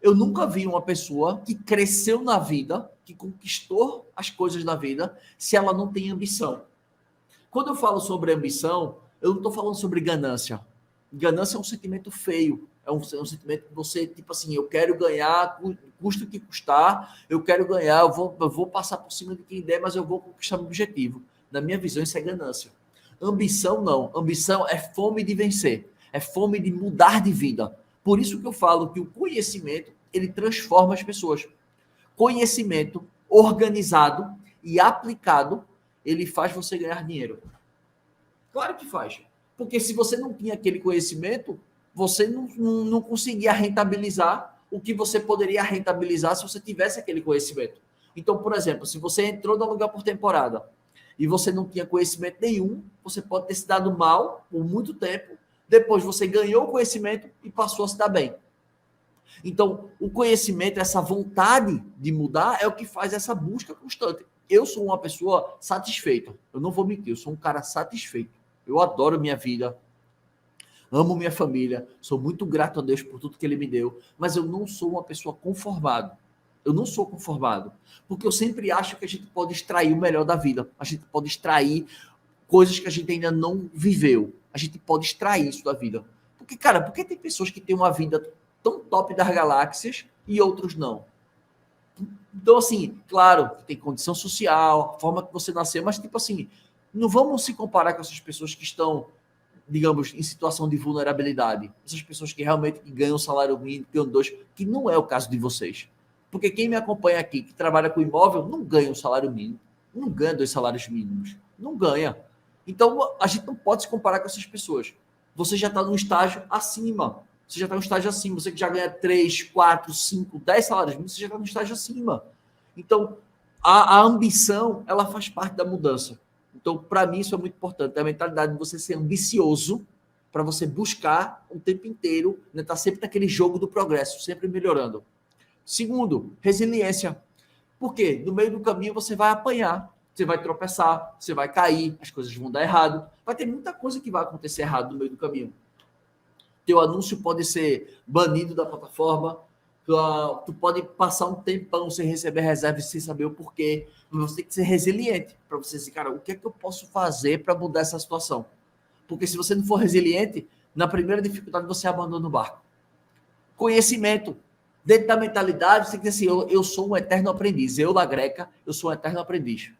Eu nunca vi uma pessoa que cresceu na vida, que conquistou as coisas na vida, se ela não tem ambição. Quando eu falo sobre ambição, eu não estou falando sobre ganância. Ganância é um sentimento feio. É um sentimento que você, tipo assim, eu quero ganhar, custa o que custar, eu quero ganhar, eu vou passar por cima de quem der, mas eu vou conquistar meu objetivo. Na minha visão, isso é ganância. Ambição, não. Ambição é fome de vencer. É fome de mudar de vida. Por isso que eu falo que o conhecimento, ele transforma as pessoas. Conhecimento organizado e aplicado, ele faz você ganhar dinheiro. Claro que faz. Porque se você não tinha aquele conhecimento, você não conseguia rentabilizar o que você poderia rentabilizar se você tivesse aquele conhecimento. Então, por exemplo, se você entrou no aluguel por temporada e você não tinha conhecimento nenhum, você pode ter se dado mal por muito tempo. Depois você ganhou o conhecimento e passou a se dar bem. Então, o conhecimento, essa vontade de mudar é o que faz essa busca constante. Eu sou uma pessoa satisfeita. Eu não vou mentir, eu sou um cara satisfeito. Eu adoro minha vida, amo minha família, sou muito grato a Deus por tudo que Ele me deu, mas eu não sou uma pessoa conformada. Eu não sou conformado, porque eu sempre acho que a gente pode extrair o melhor da vida. A gente pode extrair coisas que a gente ainda não viveu. A gente pode extrair isso da vida. Porque, cara, por que tem pessoas que têm uma vida tão top das galáxias e outros não? Então, assim, claro, tem condição social, a forma que você nasceu, mas, tipo assim, não vamos se comparar com essas pessoas que estão, digamos, em situação de vulnerabilidade. Essas pessoas que realmente ganham salário mínimo, ganham dois, que não é o caso de vocês. Porque quem me acompanha aqui, que trabalha com imóvel, não ganha um salário mínimo, não ganha 2 salários mínimos, não ganha. Então, a gente não pode se comparar com essas pessoas. Você já está num estágio acima. Você já está num estágio acima. Você que já ganha 3, 4, 5, 10 salários mínimos, você já está num estágio acima. Então, a ambição, ela faz parte da mudança. Então, para mim, isso é muito importante. É a mentalidade de você ser ambicioso para você buscar o tempo inteiro, né, tá sempre naquele jogo do progresso, sempre melhorando. Segundo, resiliência. Por quê? No meio do caminho você vai apanhar, você vai tropeçar, você vai cair, as coisas vão dar errado. Vai ter muita coisa que vai acontecer errado no meio do caminho. Teu anúncio pode ser banido da plataforma, tu pode passar um tempão sem receber reserva e sem saber o porquê. Mas você tem que ser resiliente para você dizer, cara, o que é que eu posso fazer para mudar essa situação? Porque se você não for resiliente, na primeira dificuldade você abandona o barco. Conhecimento. Dentro da mentalidade, você tem que dizer assim, eu sou um eterno aprendiz. Eu, La Greca, eu sou um eterno aprendiz.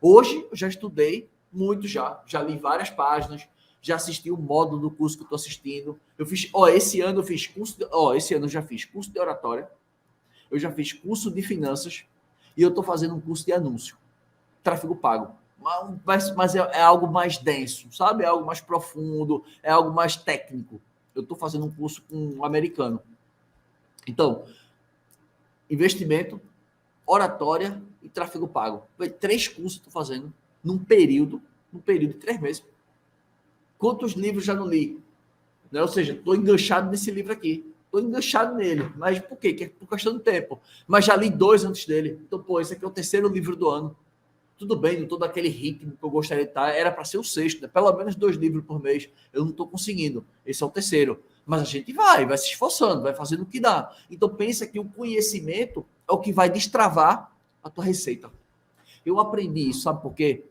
Hoje, eu já estudei muito já li várias páginas, já assisti o módulo do curso que eu estou assistindo. Eu fiz, esse ano eu fiz curso, esse ano eu já fiz curso de oratória, eu já fiz curso de finanças e eu estou fazendo um curso de anúncio, tráfego pago. Mas é algo mais denso, sabe? É algo mais profundo, é algo mais técnico. Eu estou fazendo um curso com um americano. Então, investimento, oratória e tráfego pago. 3 cursos que estou fazendo num período de 3 meses. Quantos livros já não li? Né? Ou seja, estou enganchado nesse livro aqui. Estou enganchado nele. Mas por quê? Que é por questão do tempo. Mas já li 2 antes dele. Então, esse aqui é o 3º livro do ano. Tudo bem, não estou daquele ritmo que eu gostaria de estar. Era para ser o 6º, né? Pelo menos 2 livros por mês. Eu não estou conseguindo. Esse é o 3º. Mas a gente vai se esforçando, vai fazendo o que dá. Então, pensa que o conhecimento é o que vai destravar a tua receita. Eu aprendi isso, sabe por quê?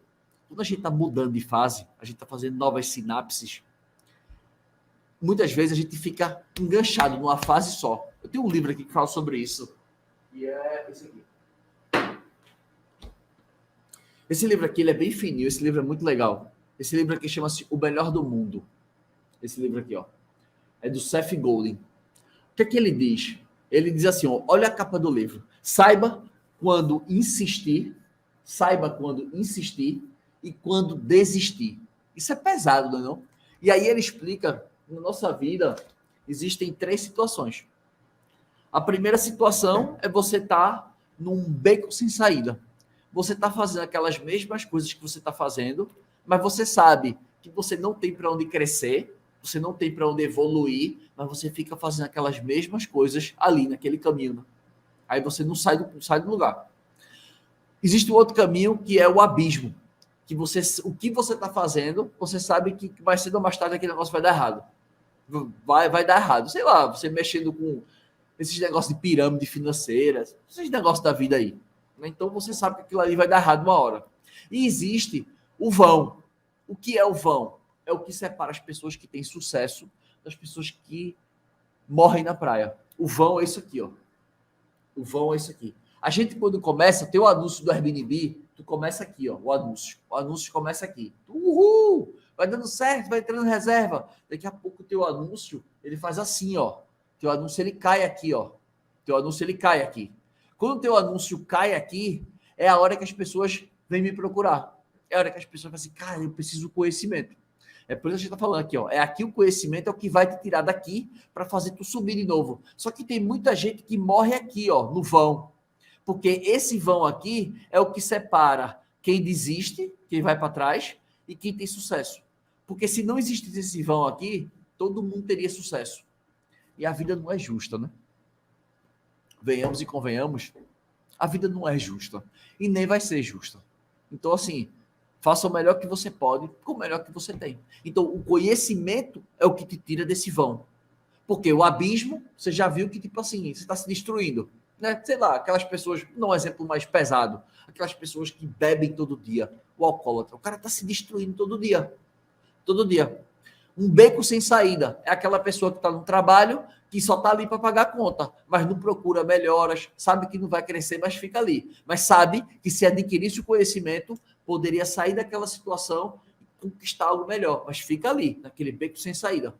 Quando a gente está mudando de fase, a gente está fazendo novas sinapses, muitas vezes a gente fica enganchado numa fase só. Eu tenho um livro aqui que fala sobre isso, e é esse aqui. Esse livro aqui, ele é bem fininho, esse livro é muito legal. Esse livro aqui chama-se O Melhor do Mundo. Esse livro aqui, ó. É do Seth Godin. O que é que ele diz? Ele diz assim, ó, olha a capa do livro. Saiba quando insistir e quando desistir. Isso é pesado, não é não? E aí ele explica, na nossa vida, existem 3 situações. A primeira situação é você estar num beco sem saída. Você está fazendo aquelas mesmas coisas que você está fazendo, mas você sabe que você não tem para onde crescer, você não tem para onde evoluir, mas você fica fazendo aquelas mesmas coisas ali, naquele caminho. Né? Aí você não sai do lugar. Existe um outro caminho que é o abismo. Que o que você está fazendo, você sabe que mais cedo ou mais tarde aquele negócio vai dar errado. Vai dar errado. Sei lá, você mexendo com esses negócios de pirâmide financeira, esses negócios da vida aí. Então você sabe que aquilo ali vai dar errado uma hora. E existe o vão. O que é o vão? É o que separa as pessoas que têm sucesso das pessoas que morrem na praia. O vão é isso aqui, ó. O vão é isso aqui. A gente, quando começa, tem o anúncio do Airbnb, tu começa aqui, ó, o anúncio. O anúncio começa aqui. Uhul! Vai dando certo, vai entrando reserva. Daqui a pouco o teu anúncio, ele faz assim, ó. Teu anúncio, ele cai aqui, ó. Teu anúncio, ele cai aqui. Quando o teu anúncio cai aqui, é a hora que as pessoas vêm me procurar. É a hora que as pessoas falam assim, cara, eu preciso de conhecimento. É por isso que a gente está falando aqui, ó. É aqui o conhecimento, é o que vai te tirar daqui para fazer tu subir de novo. Só que tem muita gente que morre aqui, ó, no vão. Porque esse vão aqui é o que separa quem desiste, quem vai para trás, e quem tem sucesso. Porque se não existisse esse vão aqui, todo mundo teria sucesso. E a vida não é justa, né? Venhamos e convenhamos, a vida não é justa. E nem vai ser justa. Então, assim, faça o melhor que você pode com o melhor que você tem. Então, o conhecimento é o que te tira desse vão. Porque o abismo, você já viu que, tipo assim, você está se destruindo. Né? Sei lá, aquelas pessoas, não um exemplo mais pesado, aquelas pessoas que bebem todo dia, o alcoólatra, o cara está se destruindo todo dia. Todo dia. Um beco sem saída é aquela pessoa que está no trabalho, que só está ali para pagar a conta, mas não procura melhoras, sabe que não vai crescer, mas fica ali. Mas sabe que se adquirisse o conhecimento, poderia sair daquela situação e conquistar algo melhor, mas fica ali, naquele beco sem saída.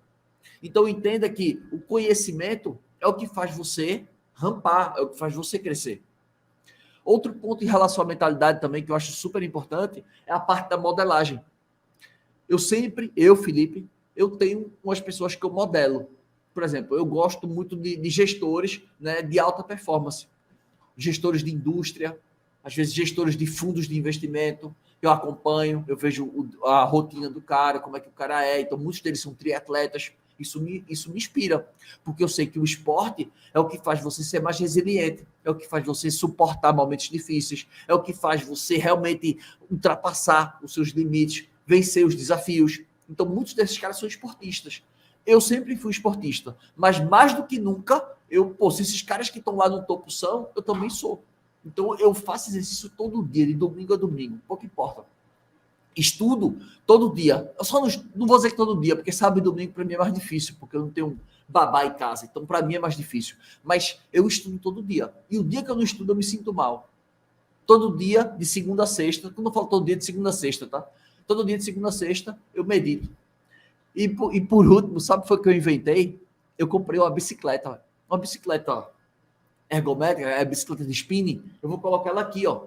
Então entenda que o conhecimento é o que faz você rampar, é o que faz você crescer. Outro ponto em relação à mentalidade também, que eu acho super importante, é a parte da modelagem. Felipe, eu tenho umas pessoas que eu modelo. Por exemplo, eu gosto muito de gestores, né, de alta performance. Gestores de indústria, às vezes gestores de fundos de investimento. Eu acompanho, eu vejo a rotina do cara, como é que o cara é. Então, muitos deles são triatletas. Isso me inspira, porque eu sei que o esporte é o que faz você ser mais resiliente, é o que faz você suportar momentos difíceis, é o que faz você realmente ultrapassar os seus limites, vencer os desafios. Então, muitos desses caras são esportistas. Eu sempre fui esportista, mas mais do que nunca, se esses caras que estão lá no topo são, eu também sou. Então, eu faço exercício todo dia, de domingo a domingo, pouco importa. Estudo todo dia. Eu só não vou dizer que todo dia, porque sábado e domingo para mim é mais difícil, porque eu não tenho um babá em casa. Então, para mim é mais difícil. Mas eu estudo todo dia. E o dia que eu não estudo, eu me sinto mal. Todo dia, de segunda a sexta. Quando eu falo todo dia, de segunda a sexta, tá? Todo dia, de segunda a sexta, eu medito. E por último, sabe o que foi que eu inventei? Eu comprei uma bicicleta. Uma bicicleta ergométrica, é bicicleta de spinning. Eu vou colocar ela aqui, ó.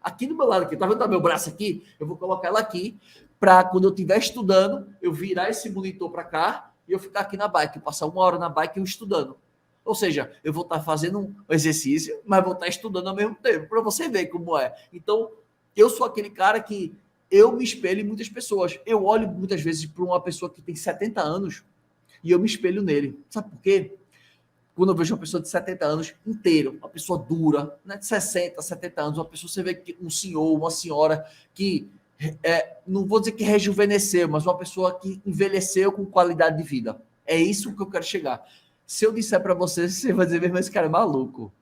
Aqui do meu lado, aqui, tá vendo meu braço aqui? Eu vou colocar ela aqui para quando eu estiver estudando, eu virar esse monitor para cá e eu ficar aqui na bike, passar 1 hora na bike eu estudando. Ou seja, eu vou estar fazendo um exercício, mas vou estar estudando ao mesmo tempo, para você ver como é. Então, eu sou aquele cara que eu me espelho em muitas pessoas. Eu olho muitas vezes para uma pessoa que tem 70 anos e eu me espelho nele. Sabe por quê? Quando eu vejo uma pessoa de 70 anos inteiro, uma pessoa dura, né, de 60, 70 anos, uma pessoa, você vê que um senhor, uma senhora que, não vou dizer que rejuvenesceu, mas uma pessoa que envelheceu com qualidade de vida. É isso que eu quero chegar. Se eu disser para você, você vai dizer, mas esse cara é maluco.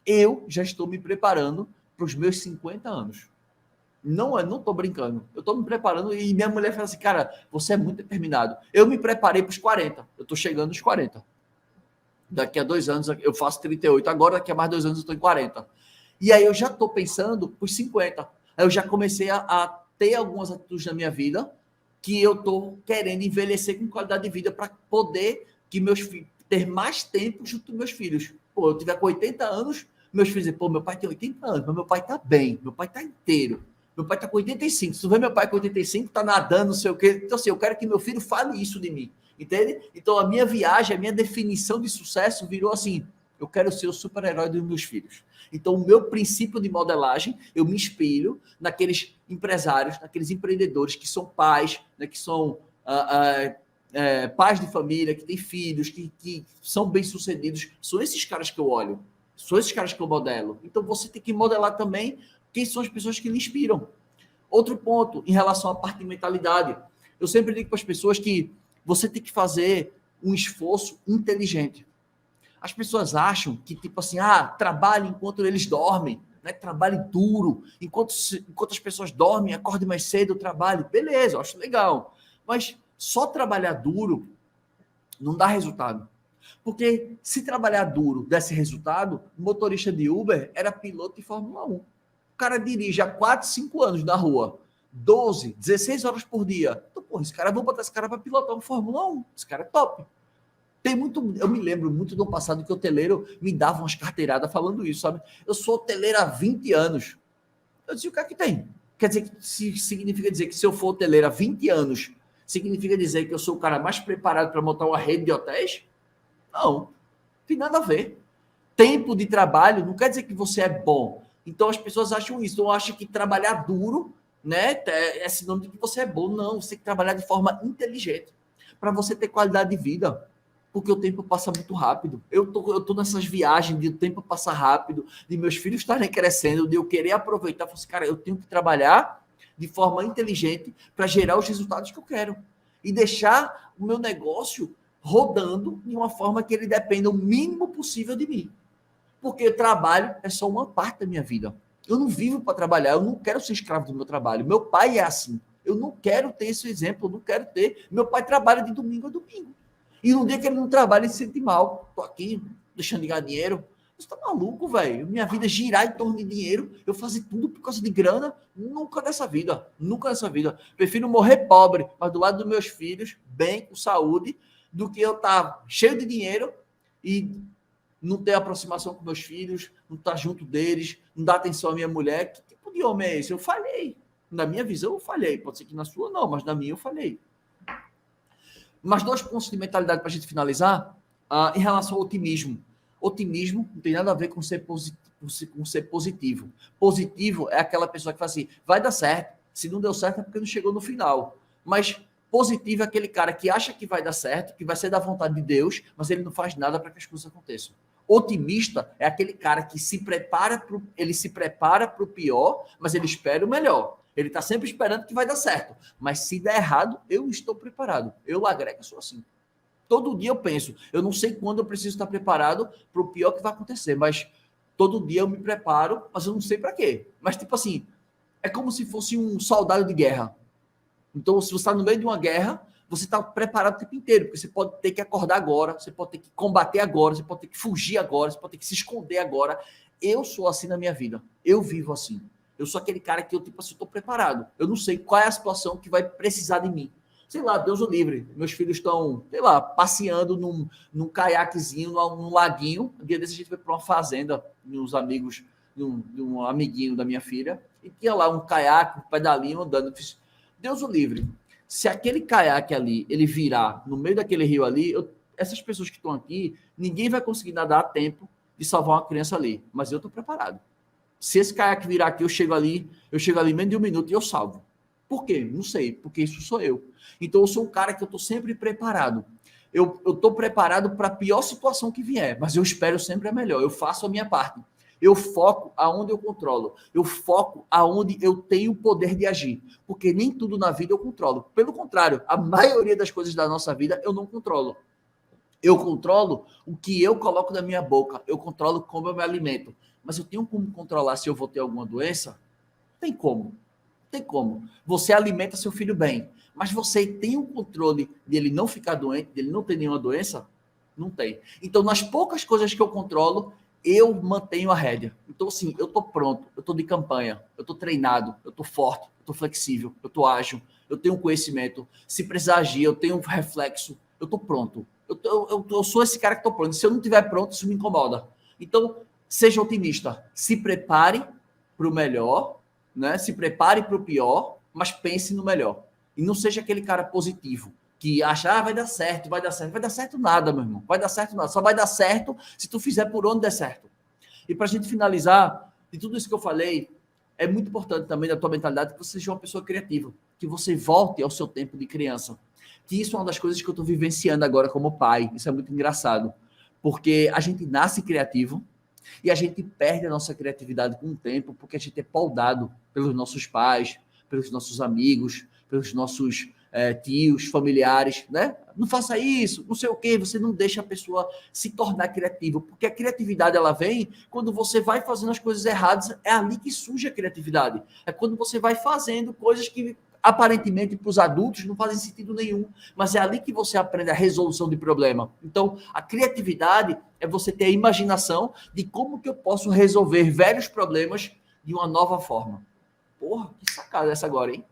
Eu já estou me preparando para os meus 50 anos. Não estou brincando. Eu estou me preparando e minha mulher fala assim, cara, você é muito determinado. Eu me preparei para os 40. Eu estou chegando nos 40. Daqui a 2 anos, eu faço 38. Agora, daqui a mais 2 anos, eu estou em 40. E aí eu já estou pensando para os 50. Aí eu já comecei a ter algumas atitudes na minha vida que eu estou querendo envelhecer com qualidade de vida para poder que meus filhos ter mais tempo junto com meus filhos. Pô, eu tiver com 80 anos, meus filhos dizem, pô, meu pai tem 80 anos, mas meu pai está bem, meu pai está inteiro. Meu pai está com 85. Se tu vê meu pai com 85, está nadando, não sei o quê. Então, assim, eu quero que meu filho fale isso de mim. Entende? Então, a minha viagem, a minha definição de sucesso virou assim: eu quero ser o super-herói dos meus filhos. Então, o meu princípio de modelagem, eu me inspiro naqueles empresários, naqueles empreendedores que são pais, né, que são pais de família, que têm filhos, que são bem-sucedidos. São esses caras que eu olho. São esses caras que eu modelo. Então, você tem que modelar também quem são as pessoas que lhe inspiram. Outro ponto, em relação à parte de mentalidade. Eu sempre digo para as pessoas que você tem que fazer um esforço inteligente. As pessoas acham que, tipo assim, trabalhe enquanto eles dormem, né? Trabalhe duro. Enquanto as pessoas dormem, acorde mais cedo, trabalhe. Beleza, eu acho legal. Mas só trabalhar duro não dá resultado. Porque se trabalhar duro desse resultado, o motorista de Uber era piloto de Fórmula 1. O cara dirige há 4, 5 anos na rua, 12, 16 horas por dia. Então, porra, vou botar esse cara para pilotar um Fórmula 1. Esse cara é top. Eu me lembro muito do passado que o hoteleiro me dava umas carteiradas falando isso, sabe? Eu sou hoteleiro há 20 anos. Eu disse, o que é que tem? Quer dizer, significa dizer que se eu for hoteleiro há 20 anos, significa dizer que eu sou o cara mais preparado para montar uma rede de hotéis? Não, tem nada a ver. Tempo de trabalho não quer dizer que você é bom. Então as pessoas acham isso, então acham que trabalhar duro, né, é sinônimo de que você é bom. Não, você tem que trabalhar de forma inteligente para você ter qualidade de vida, porque o tempo passa muito rápido. Eu tô nessas viagens de o tempo passar rápido, de meus filhos estarem crescendo, de eu querer aproveitar, eu falei assim, cara, eu tenho que trabalhar de forma inteligente para gerar os resultados que eu quero e deixar o meu negócio rodando de uma forma que ele dependa o mínimo possível de mim. Porque o trabalho é só uma parte da minha vida. Eu não vivo para trabalhar, eu não quero ser escravo do meu trabalho. Meu pai é assim. Eu não quero ter esse exemplo, eu não quero ter. Meu pai trabalha de domingo a domingo. E num dia que ele não trabalha, ele se sente mal. Tô aqui, deixando de ganhar dinheiro. Você tá maluco, velho? Minha vida girar em torno de dinheiro, eu fazer tudo por causa de grana? Nunca nessa vida. Nunca nessa vida. Prefiro morrer pobre, mas do lado dos meus filhos, bem, com saúde, do que eu estar cheio de dinheiro e não ter aproximação com meus filhos, não estar junto deles, não dar atenção à minha mulher. Que tipo de homem é esse? Eu falhei. Na minha visão, eu falhei. Pode ser que na sua não, mas na minha eu falhei. Mas 2 pontos de mentalidade para a gente finalizar, em relação ao otimismo. Otimismo não tem nada a ver com ser positivo. Positivo é aquela pessoa que fala assim, vai dar certo. Se não deu certo é porque não chegou no final. Mas positivo é aquele cara que acha que vai dar certo, que vai ser da vontade de Deus, mas ele não faz nada para que as coisas aconteçam. Otimista é aquele cara que se prepara para o pior, mas ele espera o melhor. Ele está sempre esperando que vai dar certo. Mas se der errado, eu estou preparado. Eu agrego, sou assim. Todo dia eu penso, eu não sei quando eu preciso estar preparado para o pior que vai acontecer, mas todo dia eu me preparo, mas eu não sei para quê. Mas, tipo assim, é como se fosse um soldado de guerra. Então, se você está no meio de uma guerra, você está preparado o tempo inteiro, porque você pode ter que acordar agora, você pode ter que combater agora, você pode ter que fugir agora, você pode ter que se esconder agora. Eu sou assim na minha vida. Eu vivo assim. Eu sou aquele cara que eu, tipo assim, estou preparado. Eu não sei qual é a situação que vai precisar de mim. Sei lá, Deus o livre. Meus filhos estão, sei lá, passeando num caiaquezinho, num laguinho. Um dia desse a gente foi para uma fazenda, uns amigos, de um amiguinho da minha filha, e tinha lá um caiaque, um pedalinho andando. Deus o livre. Se aquele caiaque ali, ele virar no meio daquele rio ali, essas pessoas que estão aqui, ninguém vai conseguir nadar a tempo de salvar uma criança ali. Mas eu estou preparado. Se esse caiaque virar aqui, eu chego ali menos de 1 minuto e eu salvo. Por quê? Não sei, porque isso sou eu. Então eu sou um cara que eu estou sempre preparado. Eu estou preparado para a pior situação que vier, mas eu espero sempre a melhor. Eu faço a minha parte. Eu foco aonde eu controlo. Eu foco aonde eu tenho o poder de agir. Porque nem tudo na vida eu controlo. Pelo contrário, a maioria das coisas da nossa vida eu não controlo. Eu controlo o que eu coloco na minha boca. Eu controlo como eu me alimento. Mas eu tenho como controlar se eu vou ter alguma doença? Tem como. Tem como. Você alimenta seu filho bem, mas você tem o controle de ele não ficar doente, de ele não ter nenhuma doença? Não tem. Então, nas poucas coisas que eu controlo, eu mantenho a rédea. Então, assim, eu estou pronto, eu estou de campanha, eu estou treinado, eu estou forte, eu estou flexível, eu estou ágil, eu tenho conhecimento. Se precisar agir, eu tenho reflexo, eu estou pronto. Eu sou esse cara que estou pronto. Se eu não estiver pronto, isso me incomoda. Então, seja otimista. Se prepare para o melhor, né? Se prepare para o pior, mas pense no melhor. E não seja aquele cara positivo que acha, vai dar certo, vai dar certo. Vai dar certo nada, meu irmão. Vai dar certo nada. Só vai dar certo se tu fizer por onde der certo. E para a gente finalizar, de tudo isso que eu falei, é muito importante também da tua mentalidade que você seja uma pessoa criativa, que você volte ao seu tempo de criança. Que isso é uma das coisas que eu estou vivenciando agora como pai. Isso é muito engraçado. Porque a gente nasce criativo, e a gente perde a nossa criatividade com o tempo, porque a gente é poldado pelos nossos pais, pelos nossos amigos, pelos nossos tios, familiares, né? Não faça isso, não sei o quê. Você não deixa a pessoa se tornar criativa, porque a criatividade ela vem quando você vai fazendo as coisas erradas. É ali que surge a criatividade. É quando você vai fazendo coisas que aparentemente para os adultos não fazem sentido nenhum, mas é ali que você aprende a resolução de problema. Então, a criatividade é você ter a imaginação de como que eu posso resolver velhos problemas de uma nova forma. Porra, que sacada essa agora, hein?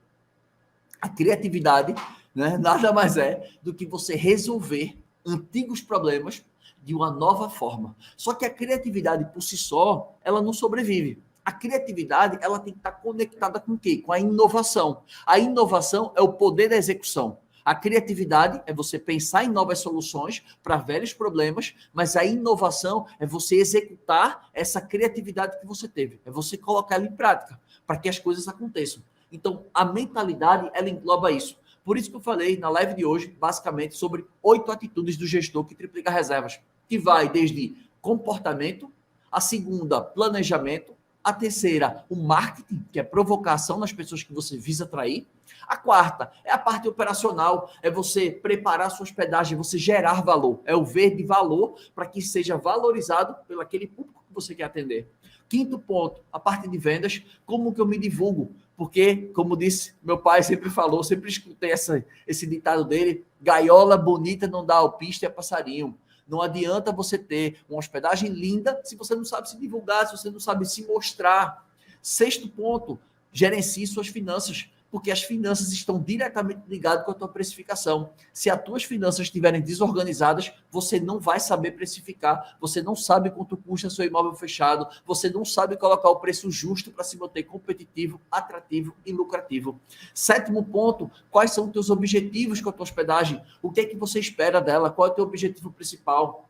A criatividade, né, nada mais é do que você resolver antigos problemas de uma nova forma. Só que a criatividade por si só, ela não sobrevive. A criatividade, ela tem que estar conectada com o quê? Com a inovação. A inovação é o poder da execução. A criatividade é você pensar em novas soluções para velhos problemas, mas a inovação é você executar essa criatividade que você teve. É você colocar ela em prática para que as coisas aconteçam. Então, a mentalidade, ela engloba isso. Por isso que eu falei na live de hoje, basicamente, sobre 8 atitudes do gestor que triplica reservas, que vai desde comportamento, a segunda, planejamento, a terceira, o marketing, que é provocação nas pessoas que você visa atrair. A quarta é a parte operacional, é você preparar sua hospedagem, você gerar valor, é o ver de valor para que seja valorizado pelo aquele público que você quer atender. Quinto ponto, a parte de vendas, como que eu me divulgo? Porque, como disse, meu pai sempre falou, sempre escutei esse ditado dele, gaiola bonita não dá alpiste a passarinho. Não adianta você ter uma hospedagem linda se você não sabe se divulgar, se você não sabe se mostrar. Sexto ponto, gerencie suas finanças, porque as finanças estão diretamente ligadas com a tua precificação. Se as tuas finanças estiverem desorganizadas, você não vai saber precificar, você não sabe quanto custa seu imóvel fechado, você não sabe colocar o preço justo para se manter competitivo, atrativo e lucrativo. Sétimo ponto, quais são os teus objetivos com a tua hospedagem? O que é que você espera dela? Qual é o teu objetivo principal?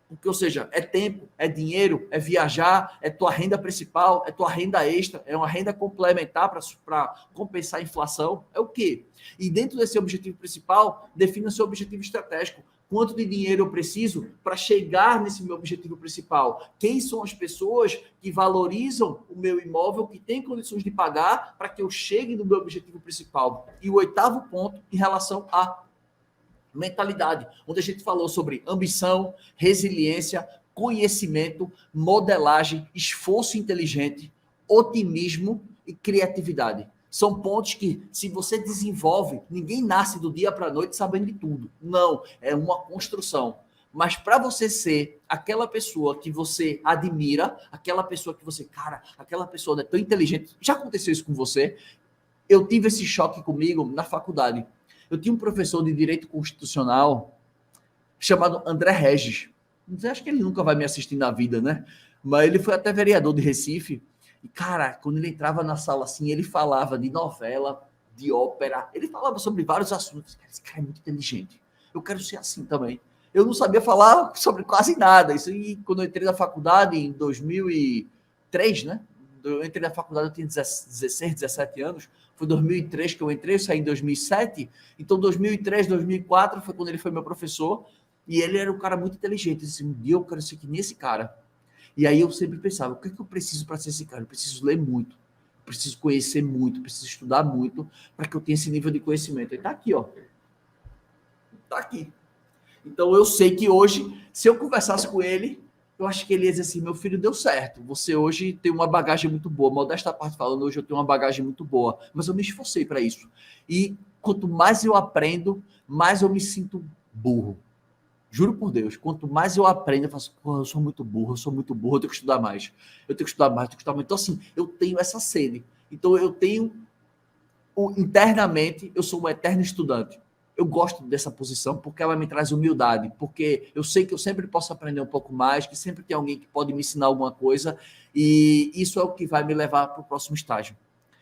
Porque, ou seja, é tempo, é dinheiro, é viajar, é tua renda principal, é tua renda extra, é uma renda complementar para compensar a inflação. É o quê? E dentro desse objetivo principal, defina o seu objetivo estratégico. Quanto de dinheiro eu preciso para chegar nesse meu objetivo principal? Quem são as pessoas que valorizam o meu imóvel, que têm condições de pagar para que eu chegue no meu objetivo principal? E o oitavo ponto, em relação a mentalidade, onde a gente falou sobre ambição, resiliência, conhecimento, modelagem, esforço inteligente, otimismo e criatividade. São pontos que, se você desenvolve, ninguém nasce do dia para a noite sabendo de tudo. Não, é uma construção. Mas para você ser aquela pessoa que você admira, aquela pessoa que você, cara, aquela pessoa é tão inteligente. Já aconteceu isso com você? Eu tive esse choque comigo na faculdade. Eu tinha um professor de Direito Constitucional chamado André Regis. Acho que ele nunca vai me assistir na vida, né? Mas ele foi até vereador de Recife. E, cara, quando ele entrava na sala assim, ele falava de novela, de ópera. Ele falava sobre vários assuntos. Esse cara é muito inteligente. Eu quero ser assim também. Eu não sabia falar sobre quase nada. Isso aí, quando eu entrei na faculdade em 2003, né? Eu entrei na faculdade, eu tinha 16, 17 anos. Foi 2003 que eu entrei, eu saí em 2007. Então, 2003, 2004 foi quando ele foi meu professor. E ele era um cara muito inteligente. Eu disse, um dia eu quero ser que nem esse cara. E aí eu sempre pensava, o que é que eu preciso para ser esse cara? Eu preciso ler muito, preciso conhecer muito, preciso estudar muito para que eu tenha esse nível de conhecimento. Ele está aqui, ó. Está aqui. Então, eu sei que hoje, se eu conversasse com ele, eu acho que ele ia dizer assim, meu filho, deu certo, você hoje tem uma bagagem muito boa, modesta parte falando, hoje eu tenho uma bagagem muito boa, mas eu me esforcei para isso. E quanto mais eu aprendo, mais eu me sinto burro. Juro por Deus, quanto mais eu aprendo, eu faço, pô, eu sou muito burro, eu tenho que estudar mais, eu tenho que estudar mais, eu tenho que estudar mais. Então, assim, eu tenho essa sede. Então, eu tenho, internamente, eu sou um eterno estudante. Eu gosto dessa posição porque ela me traz humildade, porque eu sei que eu sempre posso aprender um pouco mais, que sempre tem alguém que pode me ensinar alguma coisa, e isso é o que vai me levar para o próximo estágio.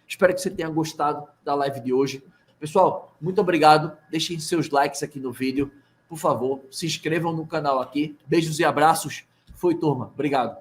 Espero que você tenha gostado da live de hoje. Pessoal, muito obrigado. Deixem seus likes aqui no vídeo. Por favor, se inscrevam no canal aqui. Beijos e abraços. Foi, turma. Obrigado.